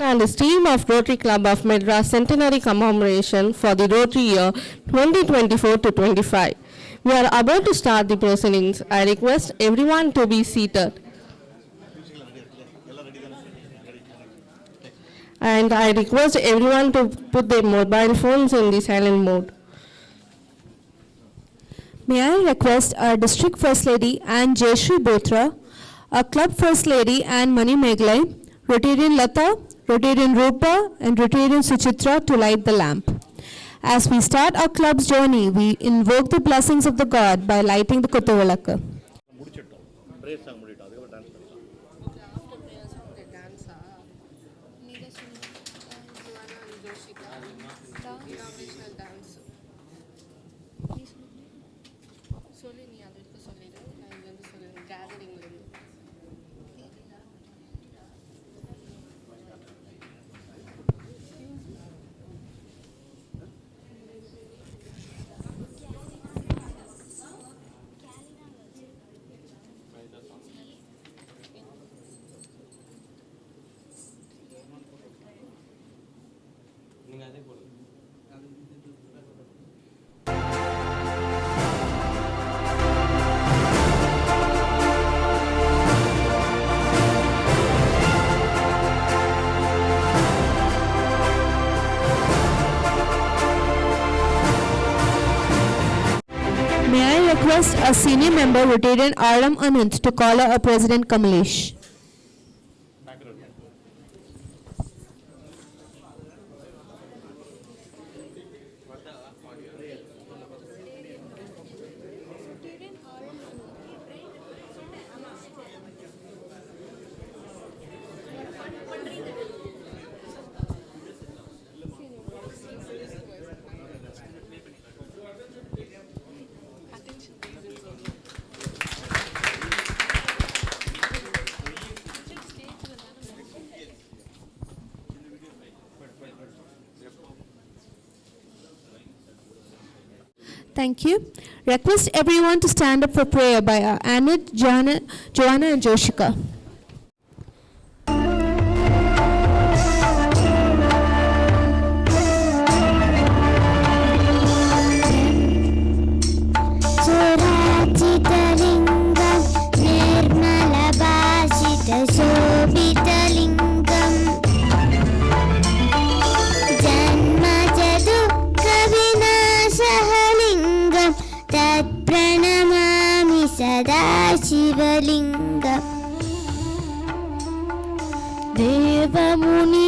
And the team of Rotary Club of Madras Centenary Commemoration for the Rotary year 2024 to 25. We are about to start the proceedings. I request everyone to be seated. And I request everyone to put their mobile phones in the silent mode. May I request our District First Lady Ann Jayashree Bothra, our Club First Lady Ann Mani Meglai, Rotarian Lata, Rotarian Rupa, and Rotarian Suchitra to light the lamp. As we start our club's journey, we invoke the blessings of the God by lighting the Kuthavalakku. May I request a senior member, Rotarian Aram Anant, to call our President Kamalesh. Thank you. Request everyone to stand up for prayer by our Anit, Joanna and Joshika. Shivalinga Devamuni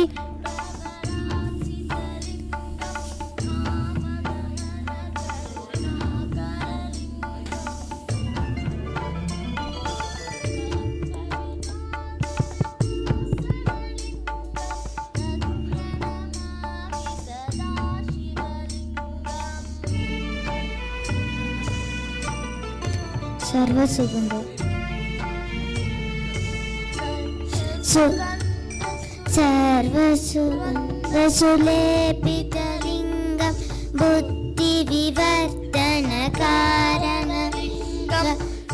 Sarva Sugandha Sarva Sugandha Sulepithalingam Buddhi Vivartana Karanalingam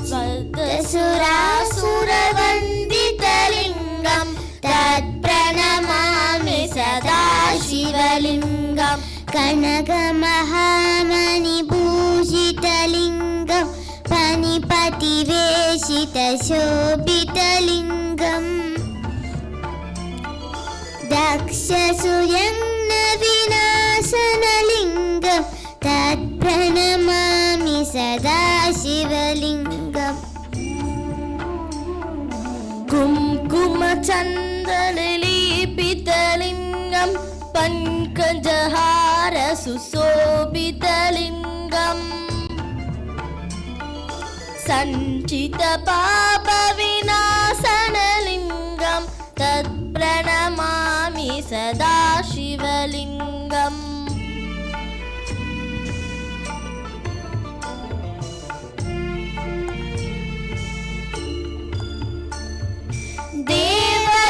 Swadasura Vandithalingam Tad Pranamami Sada Shivalingam Kanaga Mahamani Bhujitalingam Panipati Veshita Shobhitalingam Daksha Suyamna Vinasanalingam Tad Pranamami Sada Shivalingam Kumkuma Chandalilipitalingam Pankajahara Susobhitalingam Sanchita Papa Vinasanalingam Tad Pranamami Sada Shivalingam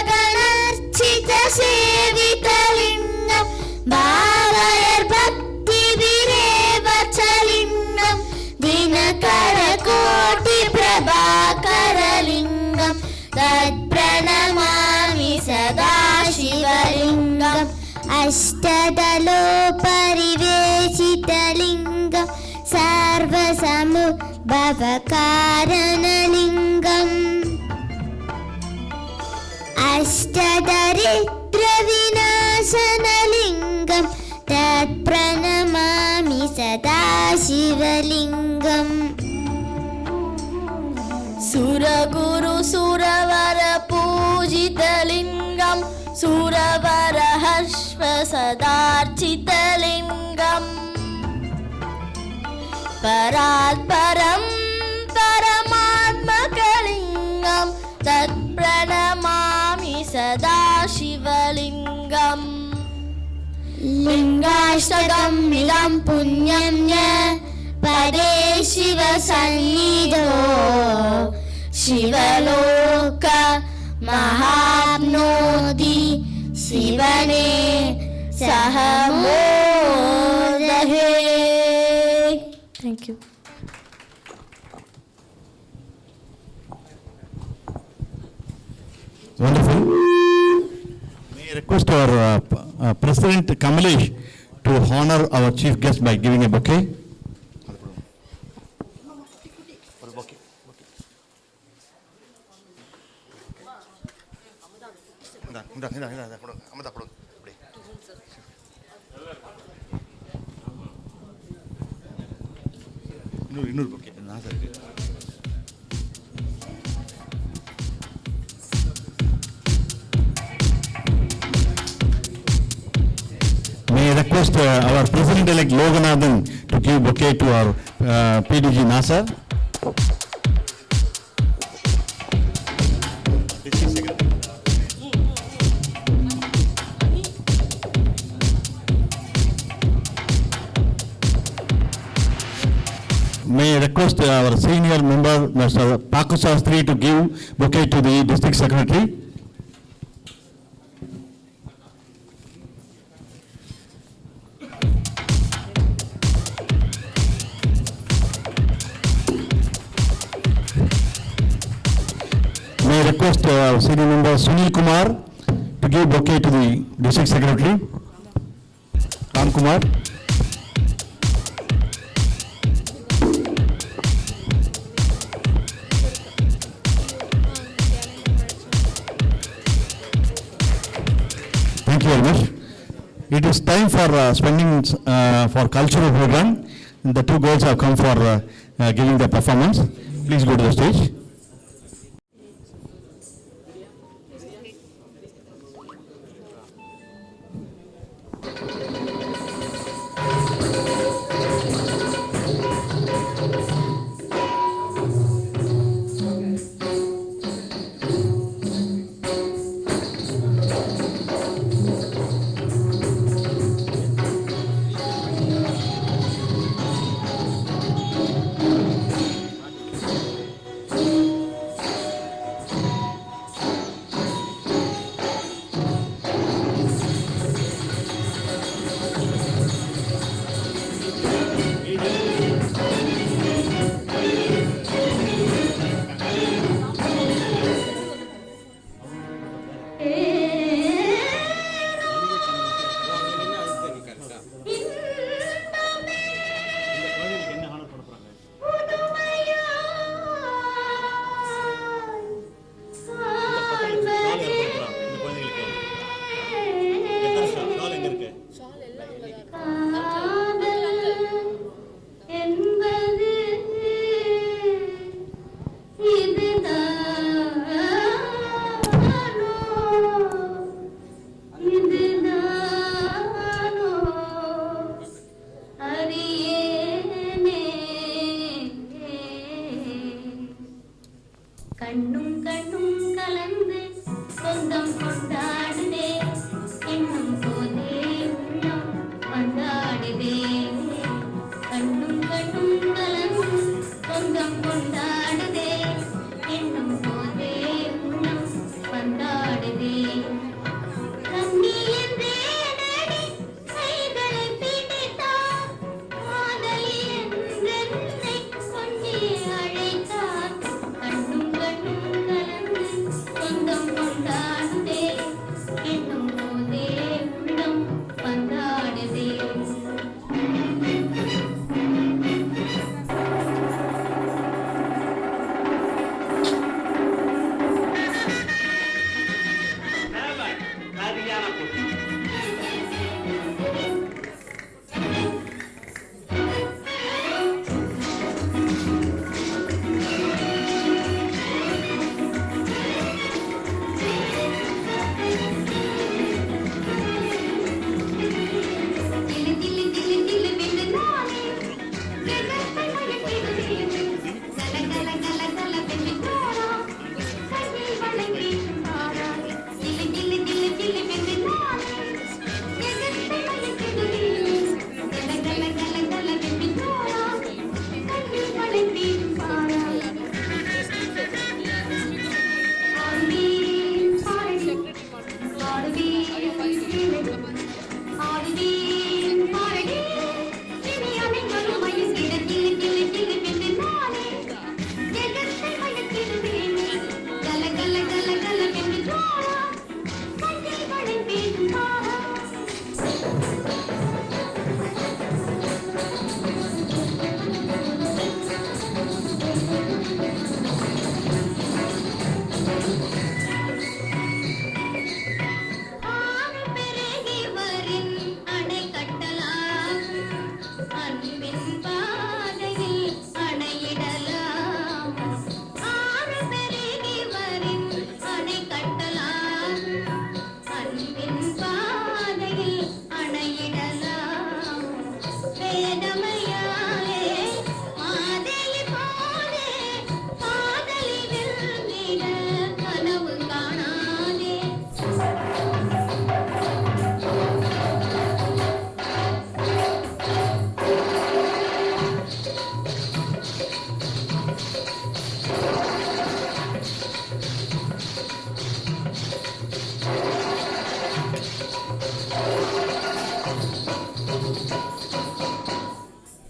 Devaganarchita Sevitalingam Bhavayar Bhakti Virevachalingam Dinakara Koti Prabhakaralingam Tad Pranamami Sada Shivalingam अष्टदलोपरिवेशितलिङ्गं सर्वसमुद्भवकारणलिङ्गम् अष्टदरिद्रविनाशनलिङ्गं तत्प्रणमामि सदा शिवलिङ्गम् सुरगुरु सुरवर पूजितलिङ्गं सुरवर हर्ष सदार्चितलिङ्गम् परात्परं परमात्मकलिङ्गं तत्प्रणमामि सदा शिवलिङ्गम् लिङ्गाष्टकं मिलं पुण्यं य पदे शिवसन्निधो शिवलोक महाप्नोति शिवने सह मोदहे. Thank you. Wonderful. May I request our President Kamalesh to honor our chief guest by giving a bouquet. இன்னொரு bouquet. May I request our President-elect Loganathan to give bouquet to our PDG Nasser. May I request our senior member, Mr. Paku Sastri, to give bouquet to the District Secretary. May I request our senior member, Sunil Kumar, to give bouquet to the District Secretary. Ram Kumar. Thank you very much. It is time for spending for cultural program. The two girls have come for giving the performance. Please go to the stage.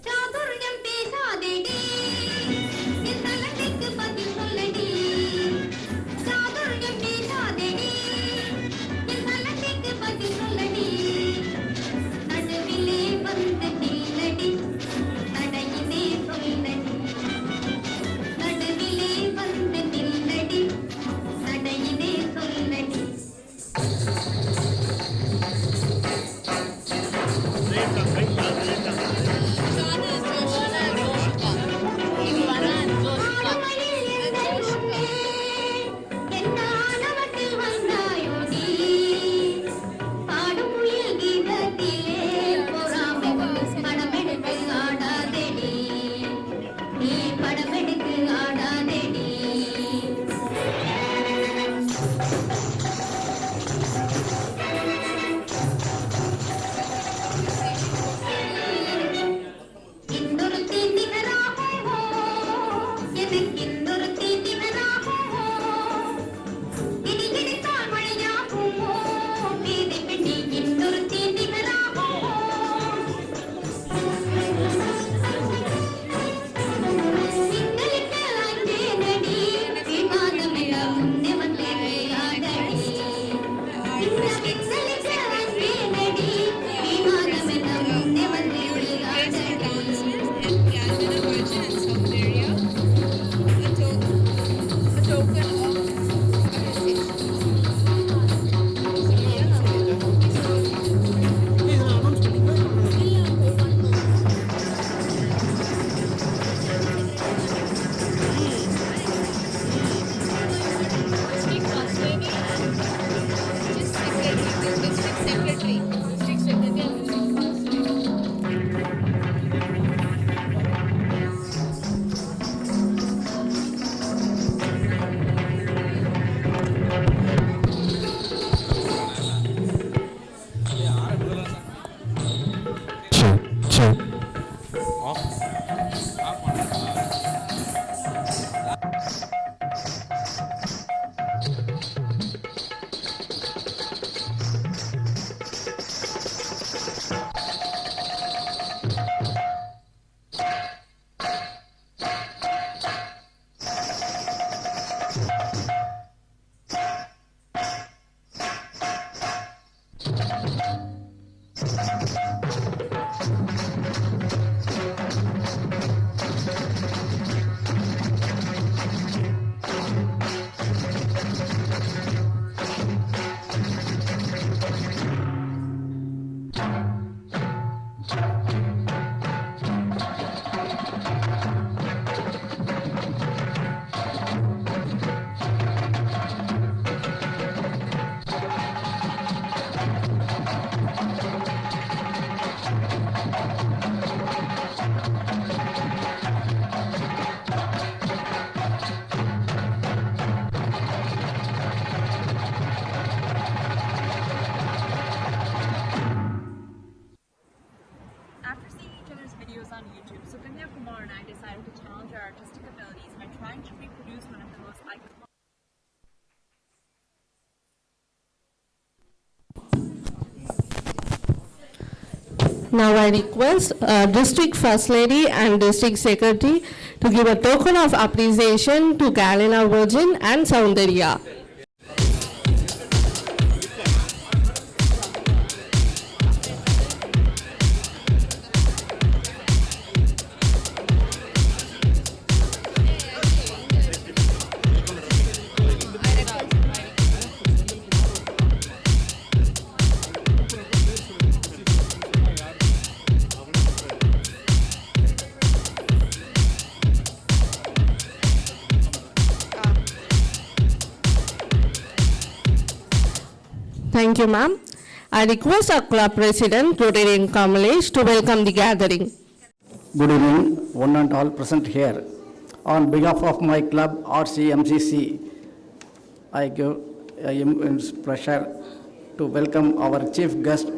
சாதுர்யம் பேசாதேடி என் தலக்கைக்கு பதில் சொல்லடி சாதுர்யம் பேசாதேடி என் தலக்கைக்கு பதில் சொல்லடி நடுவிலே வந்து நில்லடி நடையிலே சொல்லடி நடுவிலே வந்து நில்லடி நடையிலே சொல்லடி on YouTube, Sukanya Kumar and I decided to challenge our artistic abilities by trying to reproduce one of the most iconic. Now I request District First Lady and District Secretary to give a token of appreciation to Galina Virgin and Soundarya. Thank you, ma'am. I request our club president, Rotarian Kamalesh, to welcome the gathering. Good evening, one and all present here. On behalf of my club RCMCC, I give immense pleasure to welcome our chief guest,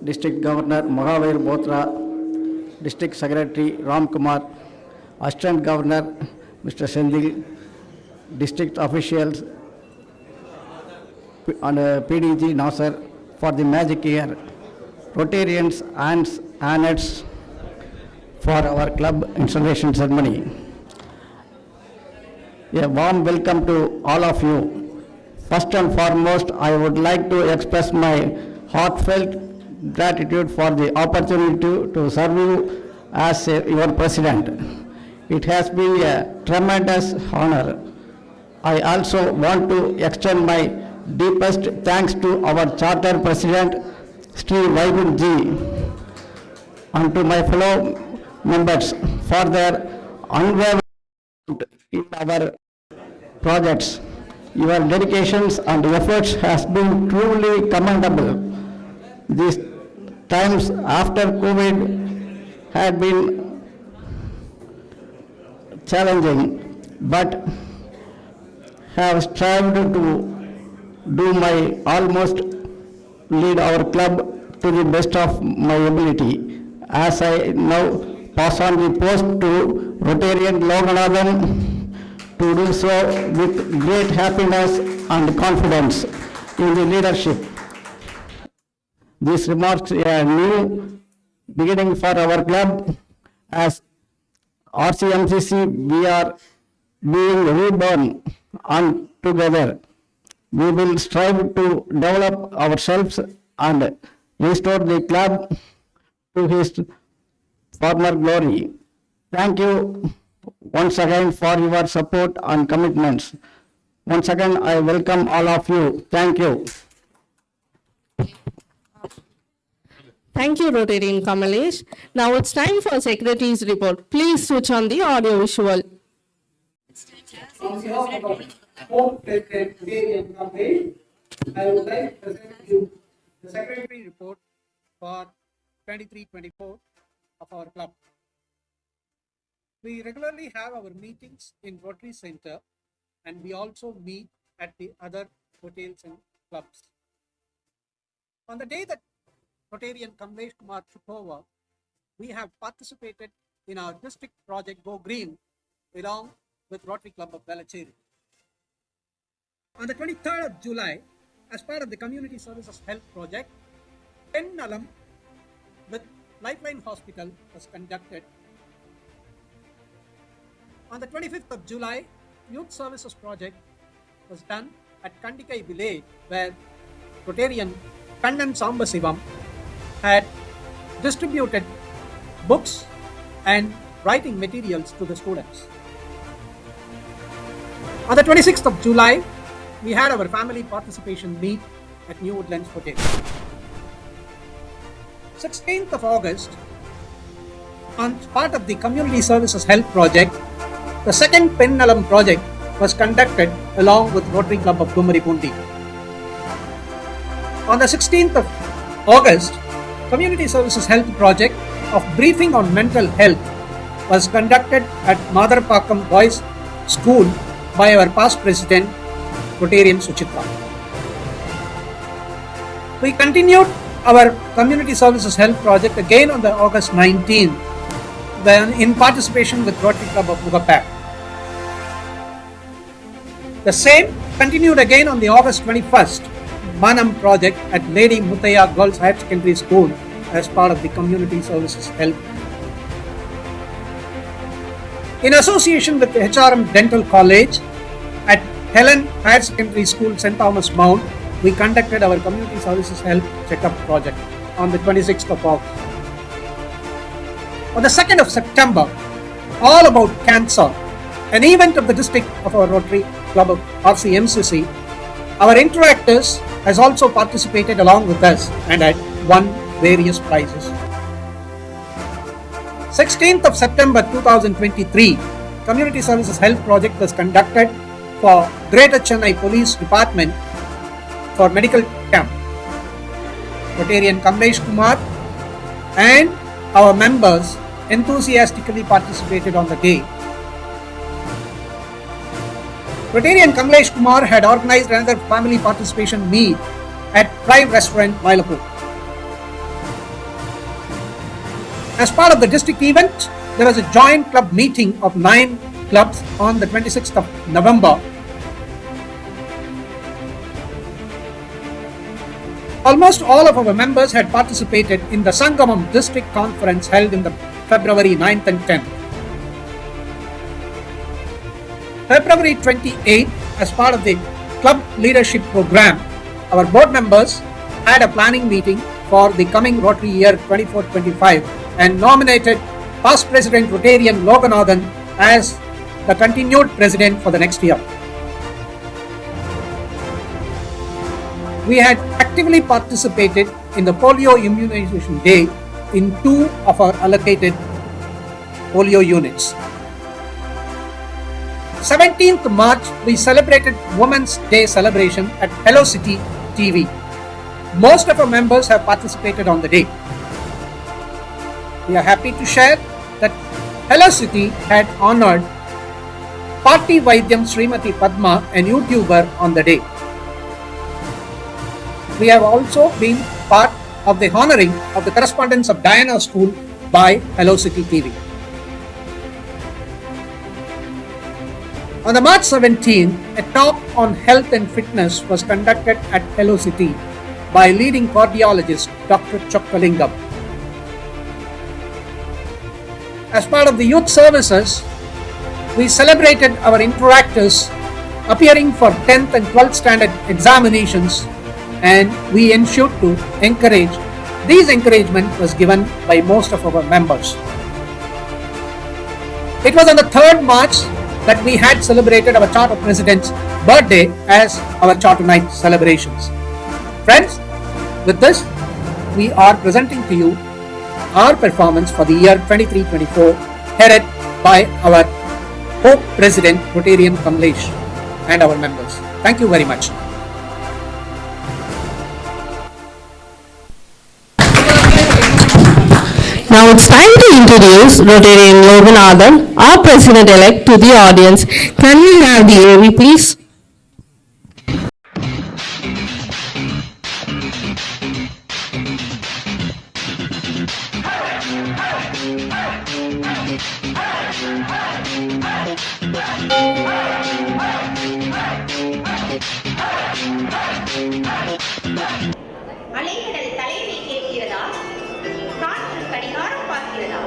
District Governor Mahavir Bothra, District Secretary Ram Kumar, Assistant Governor Mr. Sendil, District officials and PDG Nasser, for the magic year. Rotarians and Annettes for our club installation ceremony. A warm welcome to all of you. First and foremost, I would like to express my heartfelt gratitude for the opportunity to serve you as your president. It has been a tremendous honor. I also want to extend my deepest thanks to our charter president, Sri Vaibhav ji, and to my fellow members for their unwavering in our projects. Your dedications and efforts has been truly commendable. These times after COVID had been challenging, but have strived to do my almost lead our club to the best of my ability. As I now pass on the post to Rotarian Loganathan to do so with great happiness and confidence in the leadership. This remarks a new beginning for our club. As RCMCC, we are being reborn and together. We will strive to develop ourselves and restore the club to his former glory. Thank you once again for your support and commitments. Once again, I welcome all of you. Thank you. Thank you, Rotarian Kamalesh. Now it's time for Secretary's report. Please switch on the audio visual. On behalf of our fourth president, Rotarian Kamalesh, I would like to present you the secretary report for 23-24 of our club. We regularly have our meetings in Rotary Center, and we also meet at the other hotels and clubs. On the day that Rotarian Kamlesh Kumar took over, we have participated in our district project Go Green along with Rotary Club of Velachery. On the 23rd of July, as part of the Community Services Health Project, Pennalam with Lifeline Hospital was conducted. On the 25th of July, Youth Services Project was done at Kandikai village, where Rotarian Kandan Sambasivam had distributed books and writing materials to the students. On the 26th of July, we had our family participation meet at New Woodlands Hotel. 16th of August, on part of the Community Services Health Project, the second Pennalam project was conducted along with Rotary Club of Gumaripundi. On the 16th of August, Community Services Health Project of Briefing on Mental Health was conducted at Madarpakkam Boys School by our past president, Rotarian Suchitra. We continued our Community Services Health Project again on the August 19th, then in participation with Rotary Club of Mugapak. The same continued again on the August 21st, Manam project at Lady Muthaya Girls Higher Secondary School as part of the Community Services Health. In association with the HRM Dental College at Helen Higher Secondary School, St. Thomas Mount, we conducted our Community Services Health Checkup project on the 26th of August. On the 2nd of September, All About Cancer, an event of the district of our Rotary Club of RCMCC, our interactors has also participated along with us and had won various prizes. 16th of September 2023, Community Services Health Project was conducted for Greater Chennai Police Department for medical camp. Rotarian Kamlesh Kumar and our members enthusiastically participated on the day. Rotarian Kamlesh Kumar had organized another family participation meet at Prime Restaurant, Mylapore. As part of the district event, there was a joint club meeting of 9 clubs on the 26th of November. Almost all of our members had participated in the Sangamam District Conference held in the February 9th and 10th. February 28th, as part of the club leadership program, our board members had a planning meeting for the coming Rotary year 24-25 and nominated past President Rotarian Loganathan as the continued president for the next year. We had actively participated in the polio immunization day in 2 of our allocated polio units. 17th March, we celebrated Women's Day celebration at Hello City TV. Most of our members have participated on the day. We are happy to share that Hello City had honored Party Vaidyam Srimati Padma, an YouTuber, on the day. We have also been part of the honoring of the correspondence of Diana School by Hello City TV. On the March 17th, a talk on health and fitness was conducted at Hello City by leading cardiologist Dr. Chokkalingam. As part of the youth services, we celebrated our interactors appearing for 10th and 12th standard examinations, and we ensured to encourage. These encouragement was given by most of our members. It was on the 3rd March that we had celebrated our Charter President's birthday as our Charter Night celebrations. Friends, with this, we are presenting to you our performance for the year 23-24, headed by our Hope President Rotarian Kamlesh and our members. Thank you very much. Now it's time to introduce Rotarian Loganathan, our President-elect, to the audience. Can we have the AV, please? அலைகடல் தலைமை கேட்கிறதா? காற்று கடிகாரம் பார்க்கிறதா?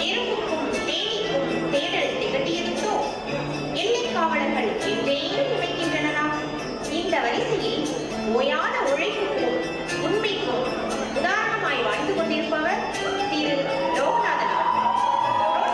எறும்புக்கும் தேனீக்கும் தேடல் திகட்டியதுண்டோ? எல்லைக் காவலர்கள் என்றேனும் உழைக்கின்றனரா? இந்த வரிசையில் ஓயாத உழைப்புக்கும் உண்மைக்கும் உதாரணமாய் வாழ்ந்து கொண்டிருப்பவர் திரு லோகநாதன் அவர்கள்.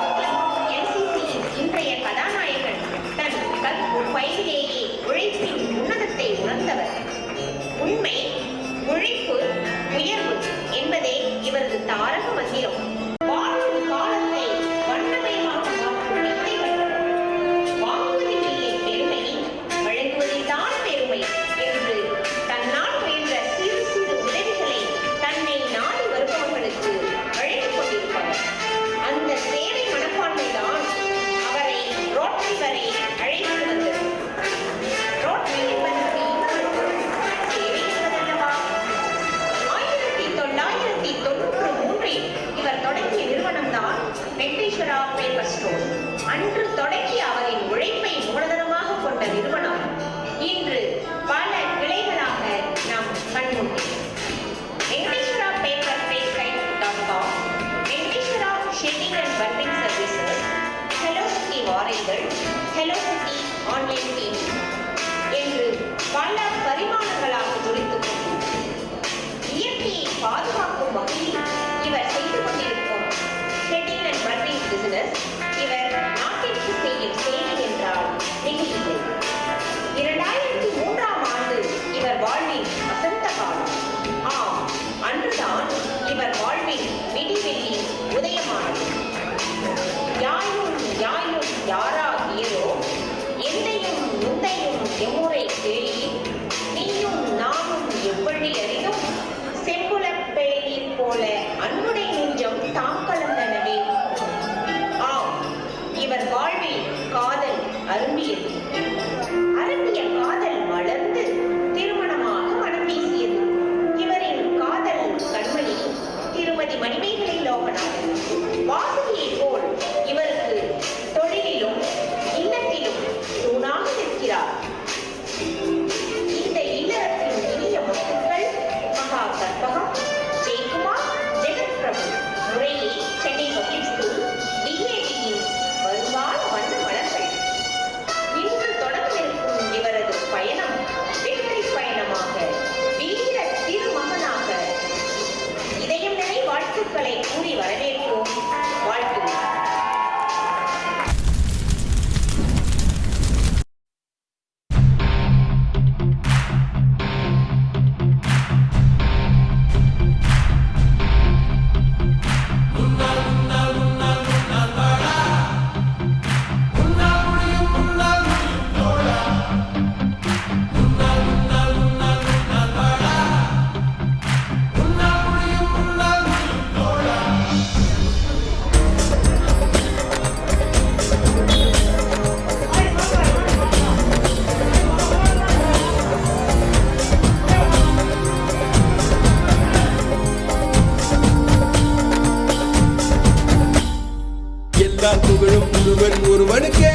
ஒருவனுக்கே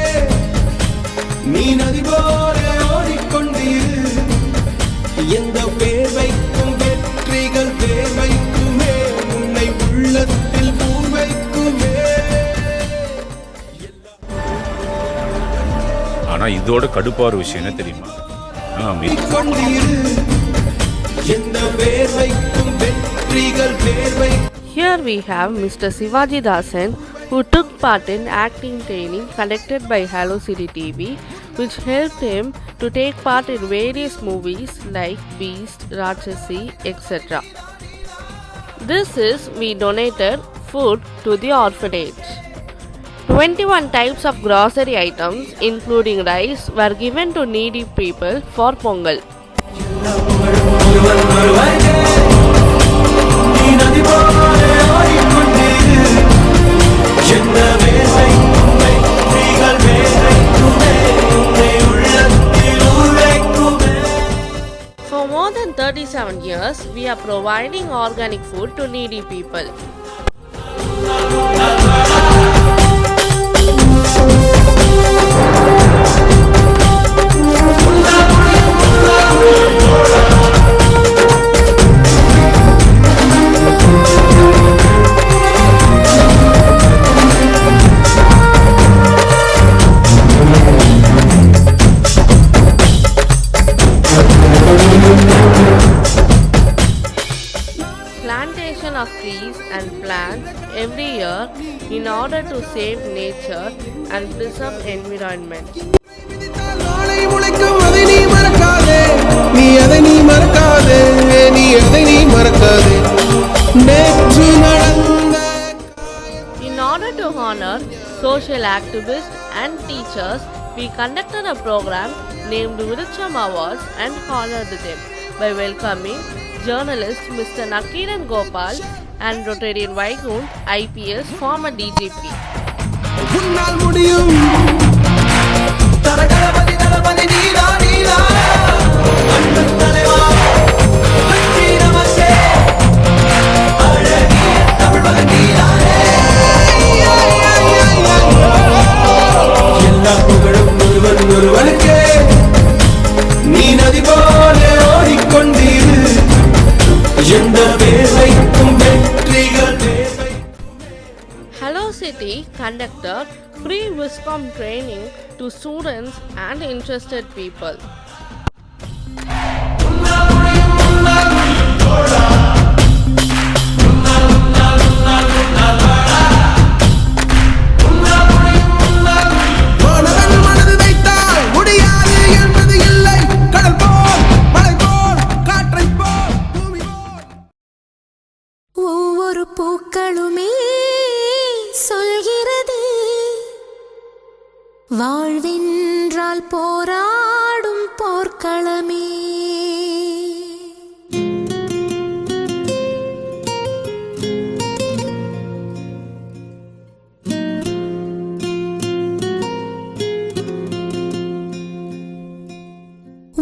நீ நதி போல ஓடிக்கொண்டீரு எந்த வேர்வைக்கும் வெற்றிகள் வேர்வைக்குமே உன்னை உள்ளத்தில் பூர்வைக்குமே. ஆனா இதோட கடுப்பான விஷயம் என்ன தெரியுமா? கொண்டீரு எந்த வேர்வைக்கும் வெற்றிகள் வேர்வை. Here we have Mr. Sivaji Dasan, who took part in acting training conducted by Hello City TV, which helped him to take part in various movies like Beast, Rakshasi, etc. This is we donated food to the orphanage. 21 types of grocery items including rice were given to needy people for Pongal. For more than 37 years, we are providing organic food to needy people. Plantation of trees and plants every year in order to save nature and preserve environment. நாளை முளைக்கும் அதை நீ மறக்காதே நீ அதை நீ மறக்காதே நீ அதை நீ மறக்காதே நேற்று நடந்த. In order to honor social activists and teachers, we conducted a program named Virucham Awards and honored them by welcoming journalist Mr. Nakiran Gopal and Rotarian Vaikund IPS former DGP. உன்னால் முடியும் தரகலபதி தளபதி நீரா நீரா அன்பு தலைவா வெற்றி நமக்கே அழகிய தமிழ் மகன் நீரானே. எல்லா புகழும் ஒருவனுக்கே நீ நதி போல ஓடிக்கொண்டீரு எந்த வேர்வைக்கும் வெற்றிகள் வேர்வை. Hello City conducted free WISCOM training to students and interested people. மாணவன் மனது வைத்தால் முடியாது என்பது இல்லை. கடல் போல் மலை போல் காற்றை போல் பூமி போல். ஒவ்வொரு பூக்களுமே சொல்கிறது வாழ்வென்றால் போராடும் போர்க்களமே.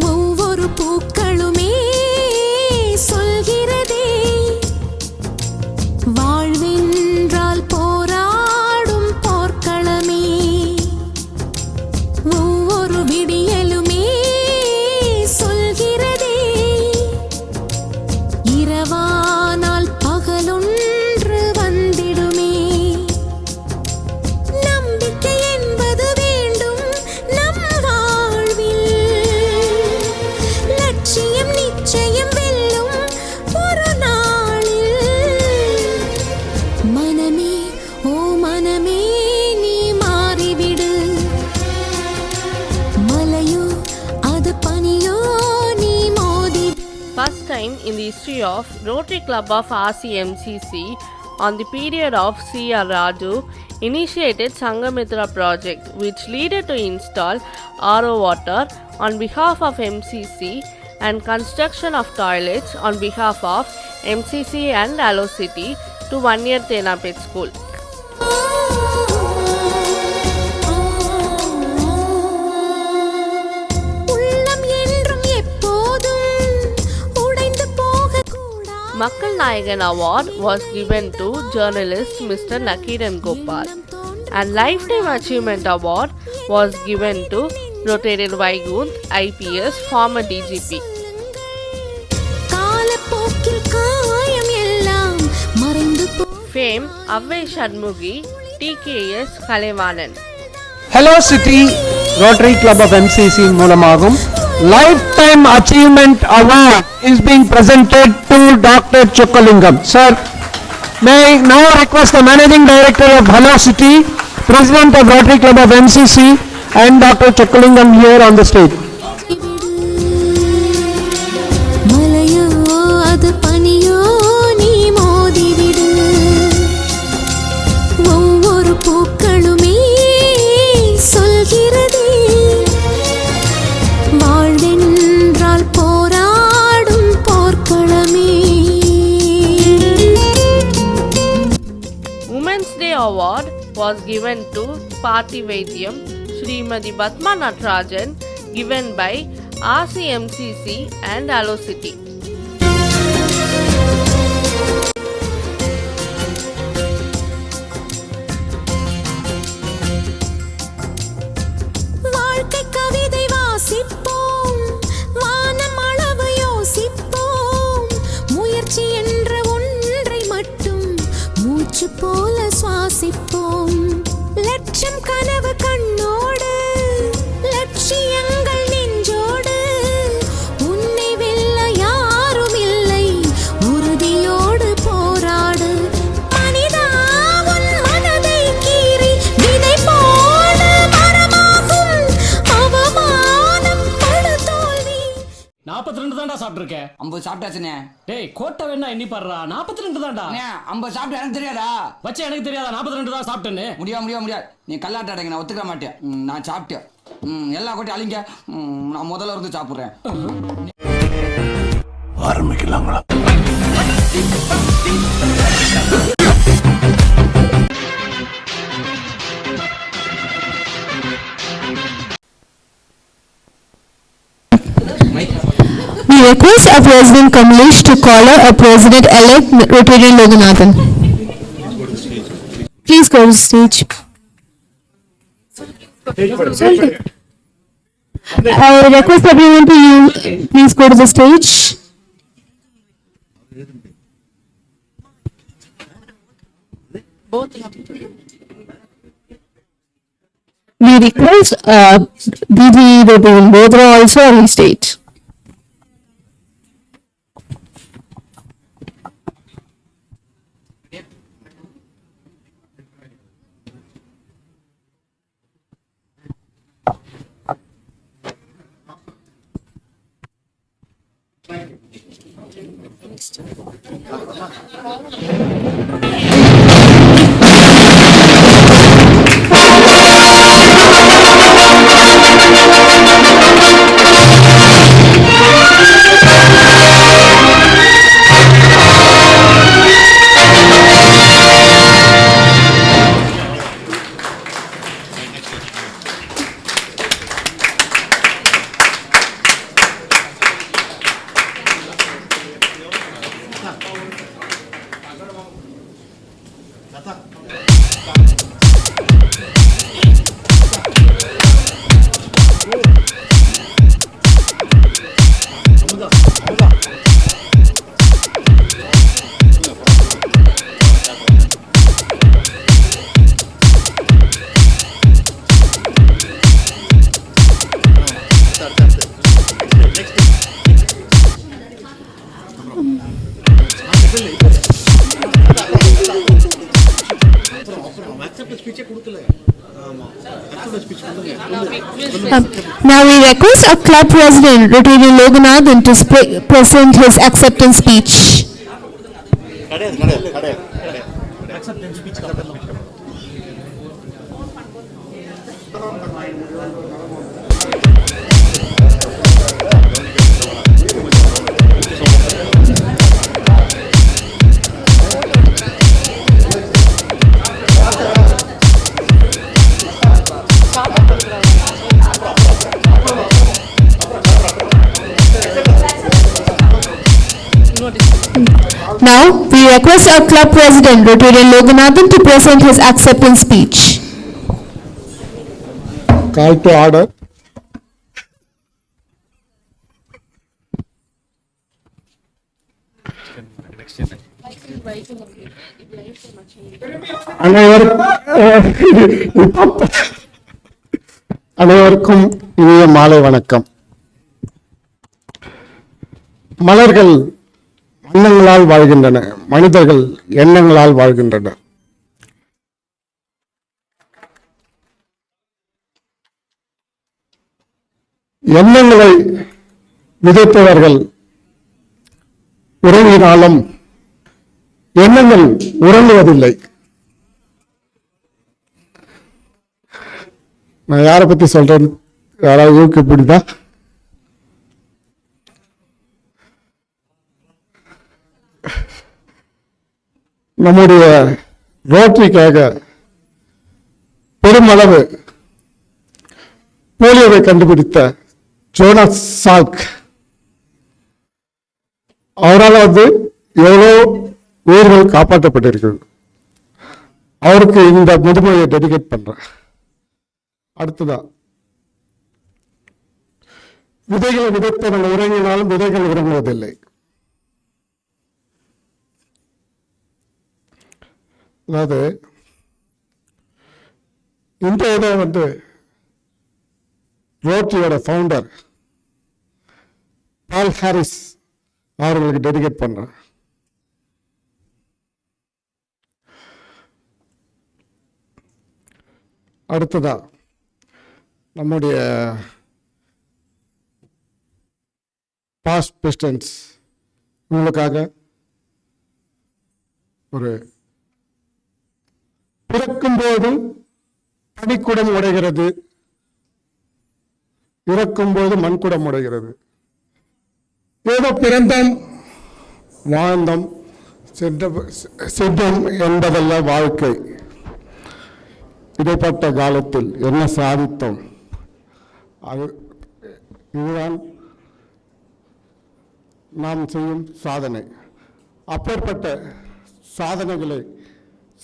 ஒவ்வொரு பூக்களுமே சொல்கிறதே வாழ்வென்றால் போராடும் போர்க்களமே. ஒவ்வொரு விடியலுமே சொல்கிறதே இரவானால் பகலொன்று வந்திடுமே. நம்பிக்கை என்பது வேண்டும் நம் வாழ்வில். லட்சியம் நிச்சயம் வெல்லும் ஒரு நாளில். மனமே ஓ மனமே நீ மாறிவிடு. மலையோ அது பனியோ நீ மோதி. First time in the history of Rotary Club of RCMCC on the period of C.R. Raju initiated Sangamitra project which led to install RO water on behalf of MCC and construction of toilets on behalf of MCC and Hello City to 1-year Tenapet school. உள்ளம் என்றும் எப்போதும் உடைந்து போகக்கூடாது. Makkal Nayagan Award was given to journalist Mr. Nakiran Gopal and Lifetime Achievement Award was given to Rotarian Vaigunt IPS, former DGP. காலப்போக்கில் காயம் எல்லாம் மறைந்து Fame Avvai Shanmugi, TKS Kalaivanan. Hello City Rotary Club of MCC மூலமாகும் Lifetime Achievement Award is being presented to Dr. Chokkalingam. Sir, may I now request the Managing Director of Hello City, President of Rotary Club of MCC and Dr. Chokkalingam here on the stage. மலையோ அது பனியோ நீ மோதிவிடு ஒவ்வொரு பூக்களுமே சொல்கிறதே வாழ்வென்றால் போராடும் போர்க்களமே. Women's Day Award was given to Parthi Vaidyam Srimati Padma Natarajan, given by RCMCC and Hello City. வாழ்க்கை கவிதை வாசிப்போம் வானம் அளவு யோசிப்போம் முயற்சி என்ற ஒன்றை மட்டும் மூச்சு போல சுவாசிப்போம் லட்சம் கனவு கண்ணோடு லட்சியங்கள் நெஞ்சோடு உன்னை வெல்ல யாரும் இல்லை உறுதியோடு போராடு மனிதா உன் மனதை கீறி விதை போல மரமாகும் அவமானம் படு தோல்வி. 42 தான்டா சாப்பிட்டுருக்கேன். 50 சாப்பிட்டாச்சுனே. டேய் கோட்டை வேணா எண்ணி பாடுறா. 42 தான்டா. 50 சாப்பிட்டு எனக்கு தெரியாதா? வச்ச எனக்கு தெரியாதா 42 தான் சாப்பிட்டேன்னு? முடியாது. நீ கல்லாட்ட அடைங்க, நான் ஒத்துக்க மாட்டேன். நான் சாப்பிட்டேன். எல்லா கோட்டையும் அழிங்க. நான் முதல்ல இருந்து சாப்பிட்றேன். ஆரம்பிக்கலாங்களா? We request our President Kamlesh to call a President-elect Rotarian Loganathan. Please go to the stage. I request everyone to please go to the stage. We request DD Rotarian Bodhra also on the stage. Now we request our club president, Rotarian Loganathan, to present his acceptance speech. Now, we request our club president, Rotarian Loganathan, to present his acceptance speech. Call to order. அனைவருக்கும் இனிய மாலை வணக்கம். மலர்கள் எண்ணங்களால் வாழ்கின்றன, மனிதர்கள் எண்ணங்களால் வாழ்கின்றனர். எண்ணங்களை விதைப்பவர்கள் உறங்கினாலும் எண்ணங்கள் உறங்குவதில்லை. நான் யாரை பத்தி சொல்றேன், யாராவது ஊருக்கு பிடித்தா? நம்முடைய ரோட்டரிக்காக பெருமளவு போலியோவை கண்டுபிடித்த ஜோனாஸ் சால்க், அவரால் எவ்வளோ உயிர்கள் காப்பாற்றப்பட்டிருக்கிறது. அவருக்கு இந்த முதுமையை டெடிகேட் பண்றேன். அடுத்ததா, விதைகளை விதைத்தவர்கள் உறங்கினாலும் விதைகள் உறங்குவதில்லை. அதாவது இந்த இதை ரோட்டரியோட ஃபவுண்டர் பால் ஹாரிஸ் அவர்களுக்கு டெடிகேட் பண்றேன். அடுத்ததா, நம்முடைய பாஸ்ட் பிரசிடென்ட்ஸ் உங்களுக்காக ஒரு பிறக்கும்போது பனிக்குடம் உடைகிறது, இறக்கும்போது மண்குடம் உடைகிறது. ஏதோ பிறந்தோம் வாழ்ந்தோம் சென்றோம் என்பதல்ல வாழ்க்கை. இடைப்பட்ட காலத்தில் என்ன சாதித்தோம், இதுதான் நாம் செய்யும் சாதனை. அப்பேற்பட்ட சாதனைகளை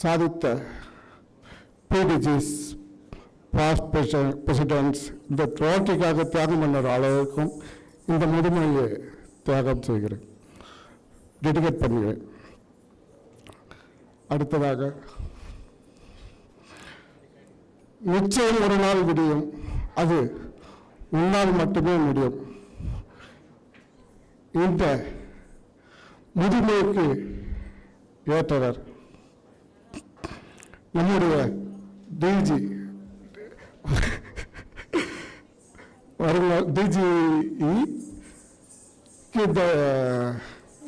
சாதித்த பிடிஜிஸ், பாஸ்ட் பிரசிடென்ட்ஸ் இந்த ரோட்டரிக்காக தியாகம் பண்ணுற அளவுக்கும் இந்த முதுமையை தியாகம் செய்கிறேன், டெடிகேட் பண்ணுகிறேன். அடுத்ததாக, நிச்சயம் ஒரு நாள் விடியும், அது உன்னால் மட்டுமே முடியும். இந்த முதுமைக்கு ஏற்றவர் நம்முடைய டிஜி வருங்கால டிஜி இந்த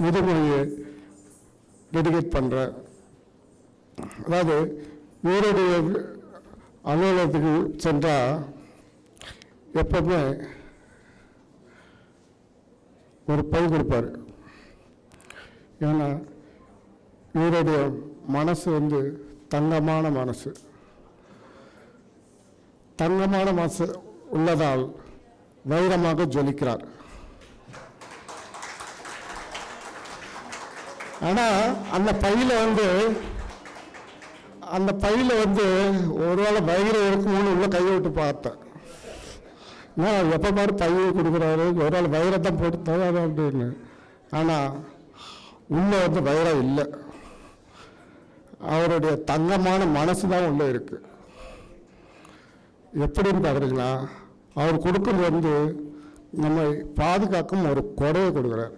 முதுமையை டெடிகேட் பண்ற. அதாவது இவருடைய அலுவலகத்துக்கு சென்றா எப்பவுமே ஒரு பை கொடுப்பாரு. ஏன்னா இவருடைய மனசு தங்கமான மனசு. தங்கமான மனசு உள்ளதால் வைரமாக ஜொலிக்கிறார். ஆனா அந்த பையில ஒருவேளை வைரம் இருக்கும்னு உள்ள கையை விட்டு பார்த்தேன். நான் எப்ப பாரு பையை கொடுக்குறாரு, ஒருவேளை வைரத்தை போட்டு தராது அப்படின்னு. ஆனா உள்ள வைரம் இல்லை, அவருடைய தங்கமான மனசு தான் உள்ள இருக்கு. எப்படின்னு பாக்குறீங்களா, அவர் கொடுக்கறது நம்மை பாதுகாக்கும் ஒரு கொடையை கொடுக்குறாரு.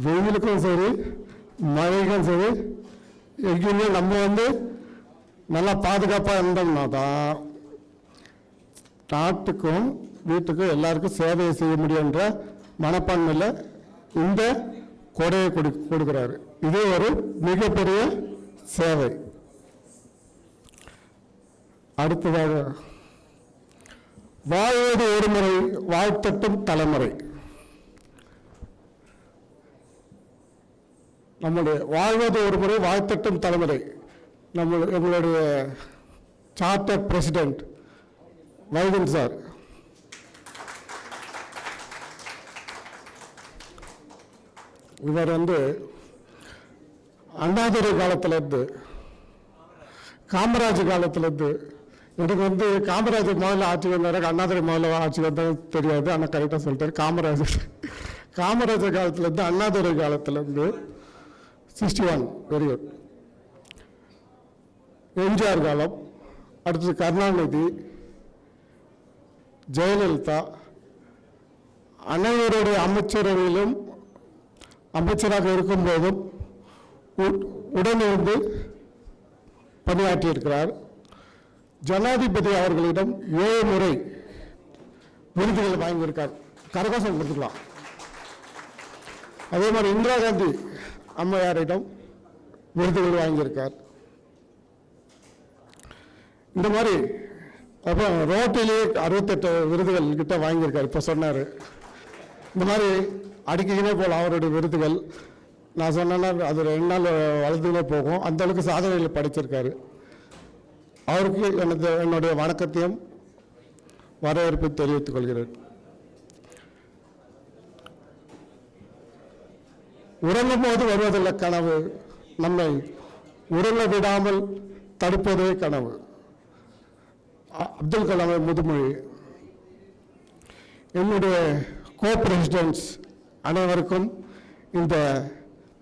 வெயிலுக்கும் சரி மழைக்கும் சரி எங்கேயுமே நம்ம நல்லா பாதுகாப்பாக இருந்தோம்னா தான் நாட்டுக்கும் வீட்டுக்கும் எல்லாருக்கும் சேவையை செய்ய முடியுன்ற மனப்பான்மையில் இந்த கொடையை கொடுக்குறாரு. இது ஒரு மிகப்பெரிய சேவை. அடுத்ததாக, வாழ்வது ஒரு முறை வாழ்த்தட்டும் தலைமுறை. நம்முடைய வாழ்வது ஒரு முறை வாழ்த்தட்டும் தலைமுறை. எங்களுடைய சார்ட்டர் பிரசிடென்ட் வைகன் சார் இவர் அண்ணாதுரை காலத்திலிருந்து காமராஜ் காலத்திலிருந்து எனக்கு வந்து காமராஜர் முதல்ல ஆட்சி வந்தாரு, அண்ணாதுரை முதல்ல ஆட்சி வந்தாரு தெரியாது, ஆனால் கரெக்டாக சொல்லிட்டாரு. காமராஜர் காலத்துலேருந்து அண்ணாதுரை காலத்துலேருந்து 61, வெரி குட். எம்ஜிஆர் காலம், அடுத்தது கருணாநிதி, ஜெயலலிதா, அனைவருடைய அமைச்சரவையிலும் அமைச்சராக இருக்கும்போதும் உடனிருந்து பணியாற்றியிருக்கிறார். ஜனாதிபதி அவர்களிடம் 7 முறை விருதுகள் வாங்கியிருக்கார். கரகோஷம் கொடுத்துக்கலாம். அதே மாதிரி இந்திரா காந்தி அம்மையாரிடம் விருதுகள் வாங்கியிருக்கார். இந்த மாதிரி அப்போ ரோட்டிலே 68 விருதுகள் கிட்ட வாங்கியிருக்கார். இப்போ சொன்னார். இந்த மாதிரி அடிக்கினே போகலாம் அவருடைய விருதுகள். நான் சொன்னேன்னா அது 2 நாள் வளர்ந்துக்கிட்டே போகும். அந்த அளவுக்கு சாதனைகள் படைச்சிருக்காரு. அவருக்கு என்னுடைய வணக்கத்தையும் வரவேற்பை தெரிவித்துக் கொள்கிறேன். உறங்கும் போது வருவதில்லை கனவு, நம்மை உறங்க விடாமல் தடுப்பதே கனவு. அப்துல் கலாம் முதுமொழி. என்னுடைய பிரசிடென்ட்ஸ் அனைவருக்கும் இந்த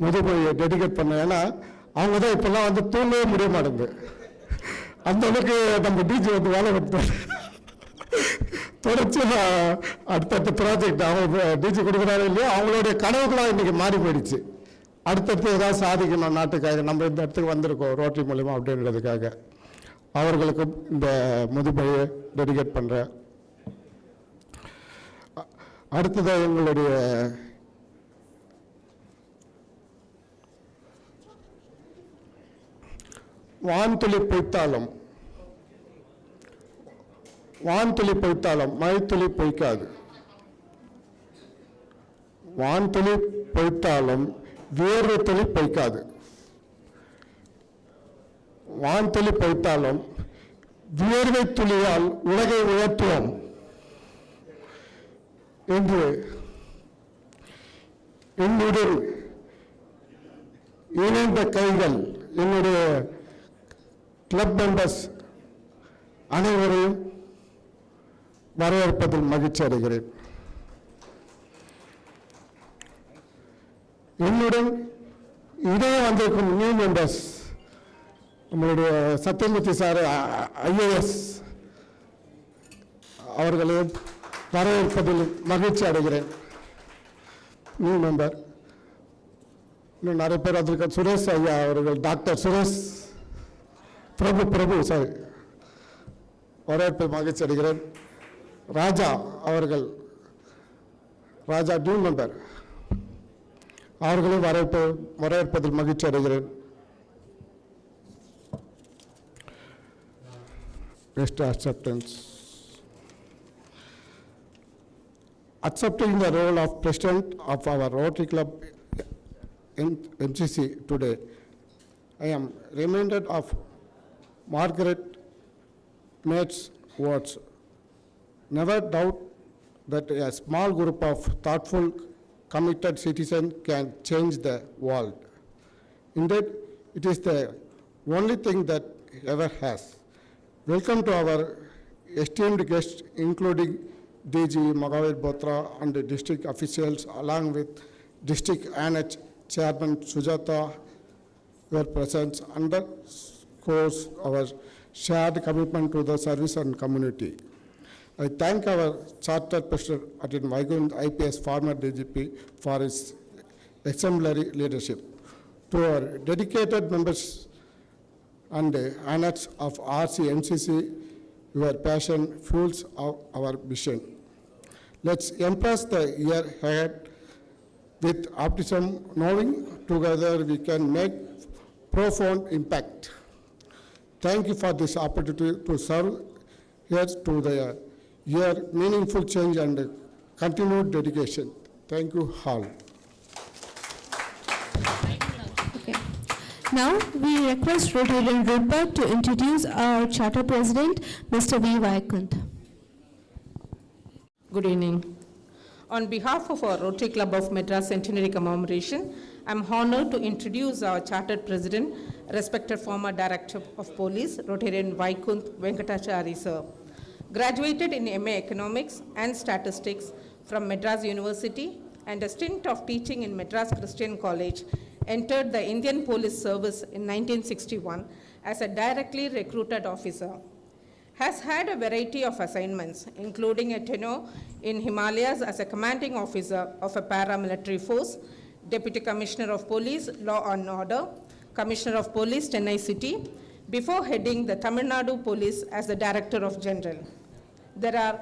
முதுமொழியை டெடிகேட் பண்ண. ஏன்னா அவங்க தான் இப்பெல்லாம் வந்து தூங்கவே முடிய மாட்டேங்குது. அந்த அளவுக்கு நம்ம டிஜி வந்து வேலை கொடுத்தாரு. தொடர்ச்சி அடுத்தடுத்த ப்ராஜெக்ட் அவங்க டிஜி கொடுக்குறாரு இல்லையா, அவங்களுடைய கனவுகளாக இன்னைக்கு மாறி போயிடுச்சு. அடுத்தடுத்து ஏதாவது சாதிக்கணும் நாட்டுக்காக, நம்ம இந்த இடத்துக்கு வந்திருக்கோம் ரோட்டரி மூலிமா அப்படின்றதுக்காக. அவர்களுக்கும் இந்த முதுமொழியை டெடிகேட் பண்ணுறேன். அடுத்ததாக எங்களுடைய வான்துளி பொய்த்தாலும் மழைத்துளி பொய்க்காது. வான்துளி பொய்த்தாலும் வேர்வை துளி பொய்க்காது. வான்துளி பொய்த்தாலும் வியர்வை துளியால் உலகை உயர்த்துவோம் என்று என்னுடன் இணைந்த கைகள், என்னுடைய கிளப் மெம்பர்ஸ் அனைவரையும் வரவேற்பதில் மகிழ்ச்சி அடைகிறேன். என்னுடன் இதே வந்திருக்கும் நியூ மெம்பர்ஸ், நம்மளுடைய சத்யமூர்த்தி சார் IAS அவர்களையும் வரவேற்பதில் மகிழ்ச்சி அடைகிறேன். நியூ மெம்பர் இன்னும் நிறைய பேர் அதற்கு சுரேஷ் ஐயா அவர்கள், டாக்டர் சுரேஷ் பிரபு சாரி, வரவேற்பதில் மகிழ்ச்சி அடைகிறேன். ராஜா அவர்கள், ராஜா நியூ மெம்பர், அவர்களையும் வரவேற்பதில் மகிழ்ச்சி அடைகிறேன். Next, acceptance. Accepting the role of President of our Rotary Club MCC today, I am reminded of Margaret Mead's words. Never doubt that a small group of thoughtful, committed citizens can change the world. Indeed, it is the only thing that ever has. Welcome to our esteemed guests, including DG Magavir Botra and the district officials, along with District Annex Chairman Sujata. Your presence underscores our shared commitment to the service and community. I thank our Chartered President Atin Vaikund IPS, former DGP, for his exemplary leadership. To our dedicated members and annex of RCMCC, your passion fuels our mission. Let's embrace the year ahead with optimism, knowing together we can make profound impact. Thank you for this opportunity to serve here to the year, meaningful change and continued dedication. Thank you all. Now, we request Rotarian Rupa to introduce our Charter President, Mr. V. Vaikund. Good evening. On behalf of our Rotary Club of Madras Centenary Commemoration, I'm honored to introduce our chartered president, respected former director of police, Rotarian Vaikunth Venkatachari sir. Graduated in MA Economics and Statistics from Madras University and a stint of teaching in Madras Christian College, entered the Indian Police Service in 1961 as a directly recruited officer. Has had a variety of assignments, including a tenure in Himalayas as a commanding officer of a paramilitary force, Deputy Commissioner of Police, Law and Order, Commissioner of Police, Chennai City, before heading the Tamil Nadu Police as the Director of General. There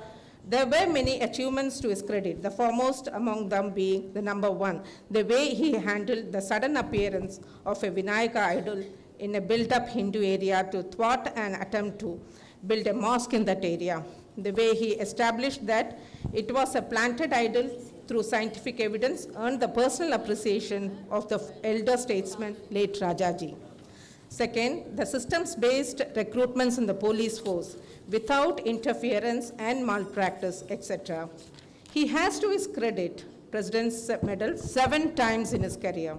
were many achievements to his credit, the foremost among them being the number one, the way he handled the sudden appearance of a Vinayaka idol in a built-up Hindu area to thwart an attempt to build a mosque in that area, the way he established that it was a planted idol through scientific evidence, earned the personal appreciation of the elder statesman, late Rajaji. Second, the systems-based recruitments in the police force without interference and malpractice, etc. He has, to his credit, President's Medal 7 times in his career,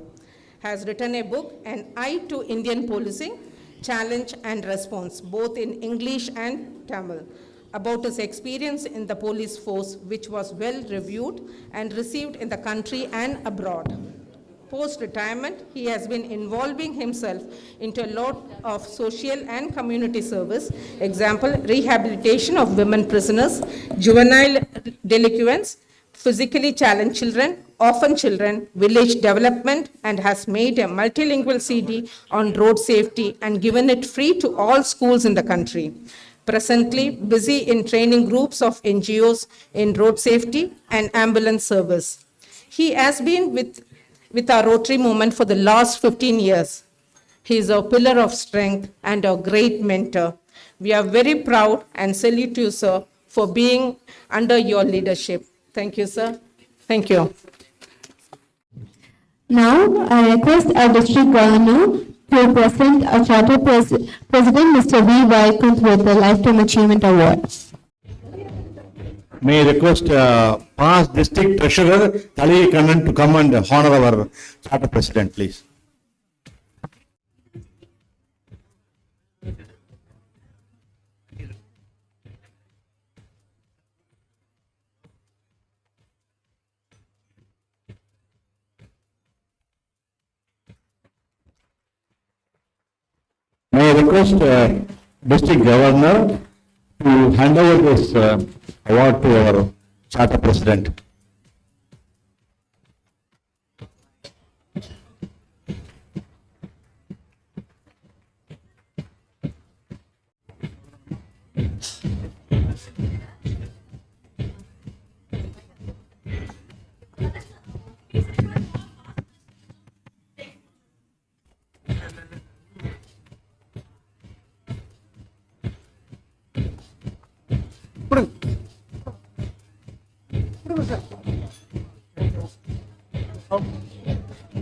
has written a book, An Eye to Indian Policing, Challenge and Response, both in English and Tamil, about his experience in the police force, which was well reviewed and received in the country and abroad. Post-retirement, he has been involving himself into a lot of social and community service, example, rehabilitation of women prisoners, juvenile delinquents, physically challenged children, orphan children, village development, and has made a multilingual CD on road safety and given it free to all schools in the country. Presently busy in training groups of NGOs in road safety and ambulance service. He has been with our Rotary movement for the last 15 years. He is a pillar of strength and a great mentor. We are very proud and salute you, sir, for being under your leadership. Thank you, sir. Thank you. Now, I request our district governor to present our charter president, Mr. V. Vaikunth, with the Lifetime Achievement Award. May I request past district treasurer Thalai Kannan to come and honor our charter president, please. May I request district governor to hand over this award to our charter president.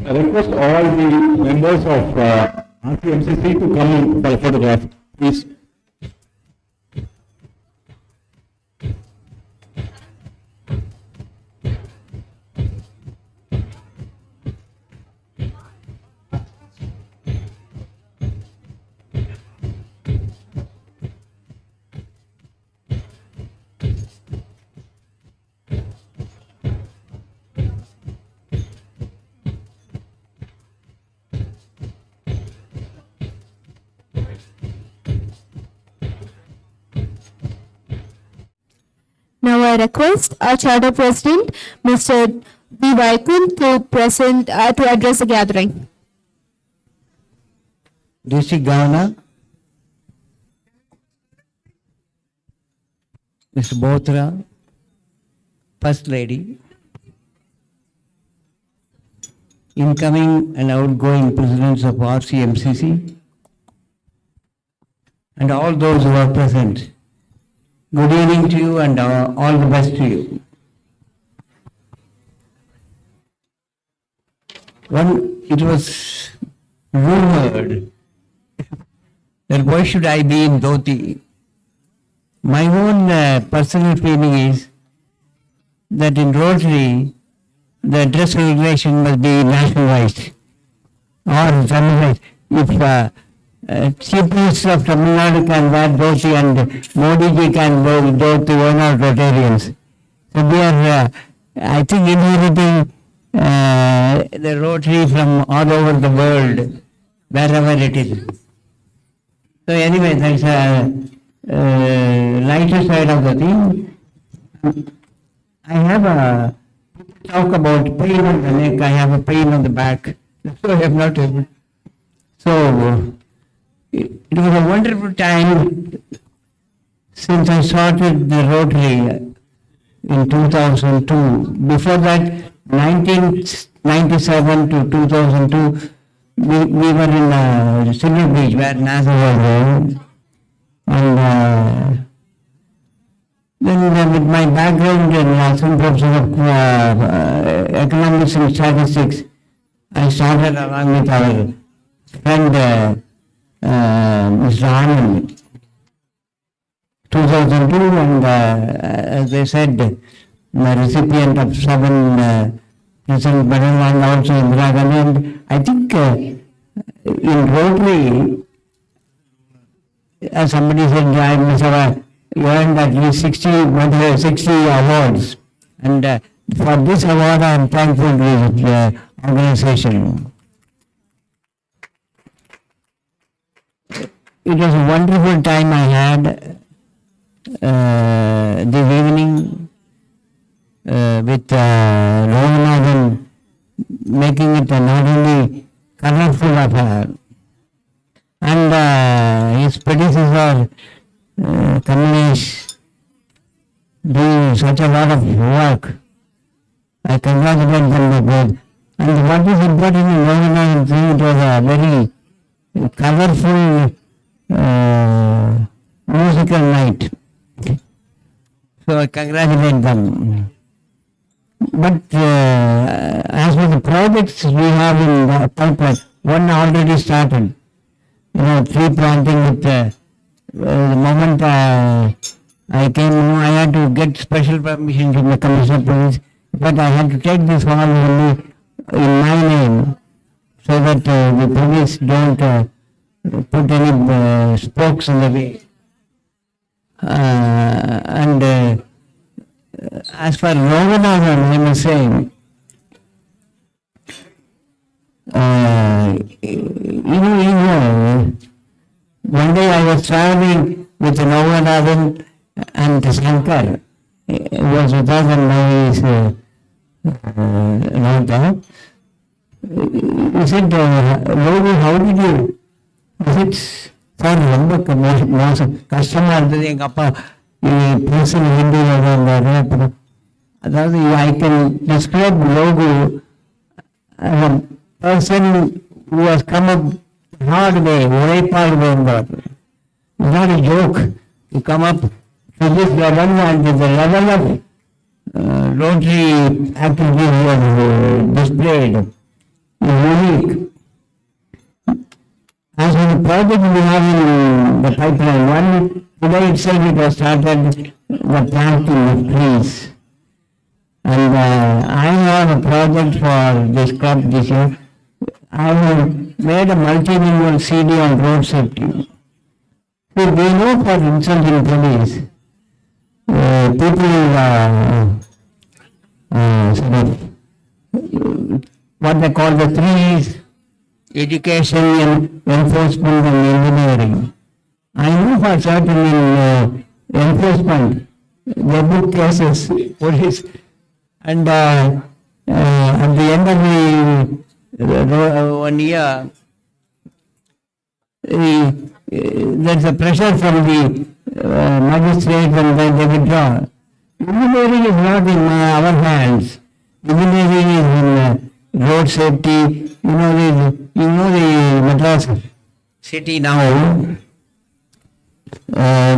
I request all the members of RCMCC to come in for a photograph, please. Now I request our charter president, Mr. V. Vaikunth, to address the gathering. District Governor, Mr. Bothra, First Lady, incoming and outgoing presidents of RCMCC, and all those who are present. Good evening to you and all the best to you. It was rumored that why should I be in dhoti? My own personal feeling is that in Rotary, the dress regulation must be nationalized. or sunrise. If Chief Minister of Tamil Nadu can wear dhoti and Modi ji can wear dhoti, why not Rotarians? So we are, I think, inheriting the Rotary from all over the world, wherever it is. So anyway, there's a lighter side of the thing. I have a talk about pain on the neck. I have a pain on the back. So I have not able. So it was a wonderful time since I started the Rotary in 2002. Before that, 1997 to 2002, we were in Silver Beach where NASA was there. And then with my background in assistant professor of economics and statistics, I started along with our friend Mr. Anand, 2002, and as I said, the recipient of 7 President Medal and also Indira Gandhi. And I think in Rotary, as somebody said, I must have earned at least 60 awards. And for this award, I am thankful to the organization. It was a wonderful time I had this evening with Raghunathan making it a not only colorful affair, and his predecessor Kamlesh doing such a lot of work. I congratulate them both. And what is important in Raghunathan thing, it was a very colorful musical night. So I congratulate them. But as for the projects we have in the pipeline, one already started. Tree planting with the moment I came, I had to get special permission from the Commissioner of Police, but I had to take this hall only in my name so that the police don't put any spokes in the way. And as for Raghunathan, I must say, one day I was traveling with Raghunathan and Shankar. He was with us and now he is not there. He said, Raghu, how did you? I said, sir ரொம்ப மோசம் கஷ்டமாக இருந்தது. எங்கள் அப்பா பேசுகிற ஹிந்தியில் இருந்தார். அப்புறம் அதாவது I can describe Logu as a person who has come up hard way, உழைப்பால் இருந்தார். It's not a joke to come up to this level, and the level of Rotary activities he has displayed is unique. As for the project we have in the pipeline, one today itself it was started the planting of trees. And I have a project for this club this year. I have made a multilingual CD on road safety. So we know, for instance, in police, people sort of what they call the 3's, education, enforcement and engineering. I know for certain in enforcement, they book cases, police, and at the end of the 1 year, there's a pressure from the magistrate and then they withdraw. Engineering is not in our hands. Engineering is in road safety. You know the Madras city now,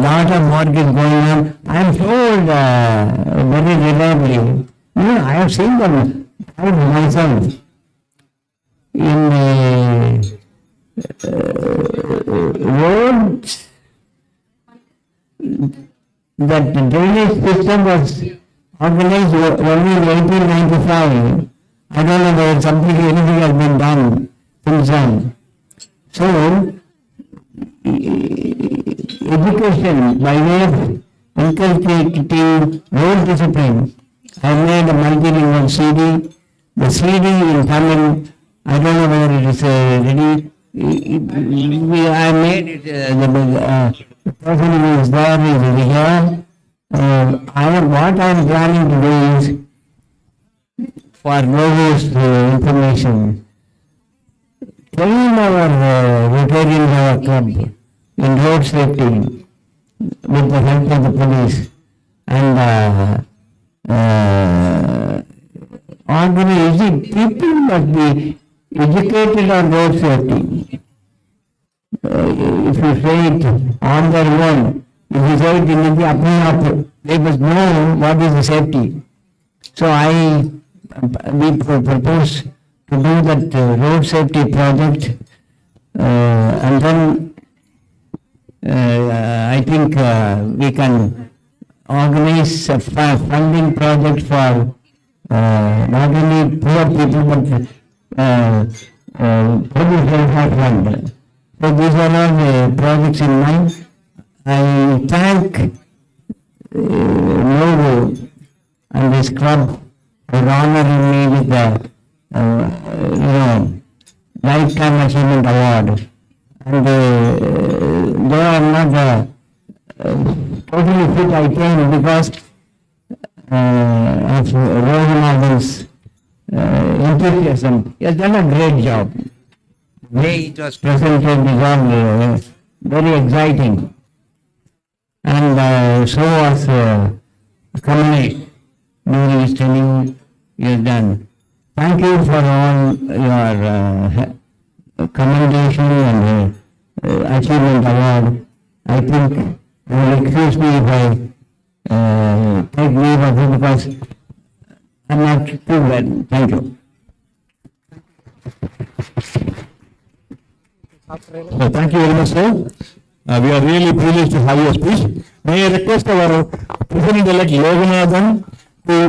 lot of work is going on. I am told very reliably. I have seen them myself in roads. That the drainage system was organized only in 1895. I don't know whether anything has been done concern. So, education by way of inculcating role discipline. I made a multilingual CD. The CD in Tamil, I don't know whether it is ready. I made it, the person who is there is here. What I am planning to do is, for Novo's information, train our Rotarian Club in road safety with the help of the police, and people must be educated on road safety. If you say it on their own, if you say it in India, they must know what is the safety. So we propose to do that road safety project, and then I think we can organize a funding project for not only poor people but public welfare fund. So these are all the projects in mind. I thank Novo and his club for honoring me with the Lifetime Achievement Award. And though I am not totally fit, I came because of Raghunath's enthusiasm. He has done a great job. The way it was presented is all very exciting. And so was Kamlesh during his training he has done. Thank you for all your commendation and achievement award. I think you will excuse me if I take leave of it because I am not too well. Thank you. Thank you very much, sir. We are really privileged to have your speech. May I request our President-elect Loganathan to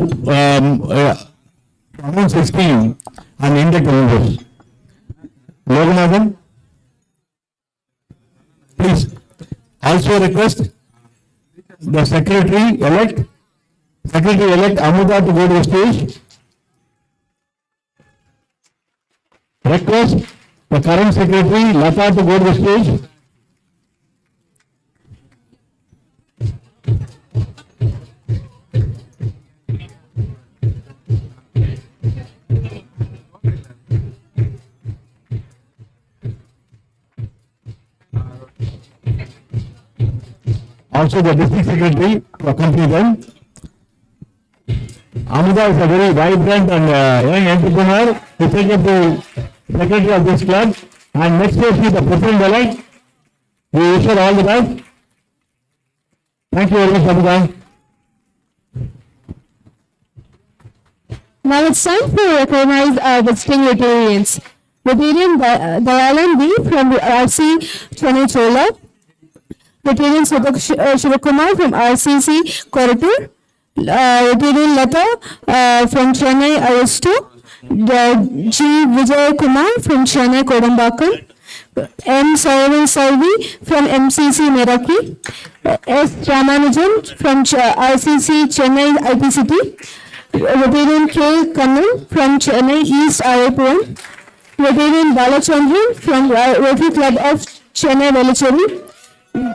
announce his team and induct the members. Loganathan, please. Also request the Secretary-elect Amruta to go to the stage. Request the current Secretary Lata to go to the stage. Also the District Secretary to accompany them. Amruta is a very vibrant and young entrepreneur. He is Secretary of this club, and next year she is the President-elect. We wish her all the best. Thank you very much, Amruta. Now it's time to recognize our distinguished Rotarians. Rotarian Dayalan B from RC Chennai Chola, Rotarian Shivakumar from RCC Koratur, Rotarian Lata from Chennai Aristo, G. Vijay Kumar from Chennai Kodambakam, M. Saravan Salvi from MCC Meraki, S. Ramanujan from RCC Chennai IPCT, Rotarian K. Kannan from Chennai East Arapuram, Rotarian Balachandran from Rotary Club of Chennai Velachery,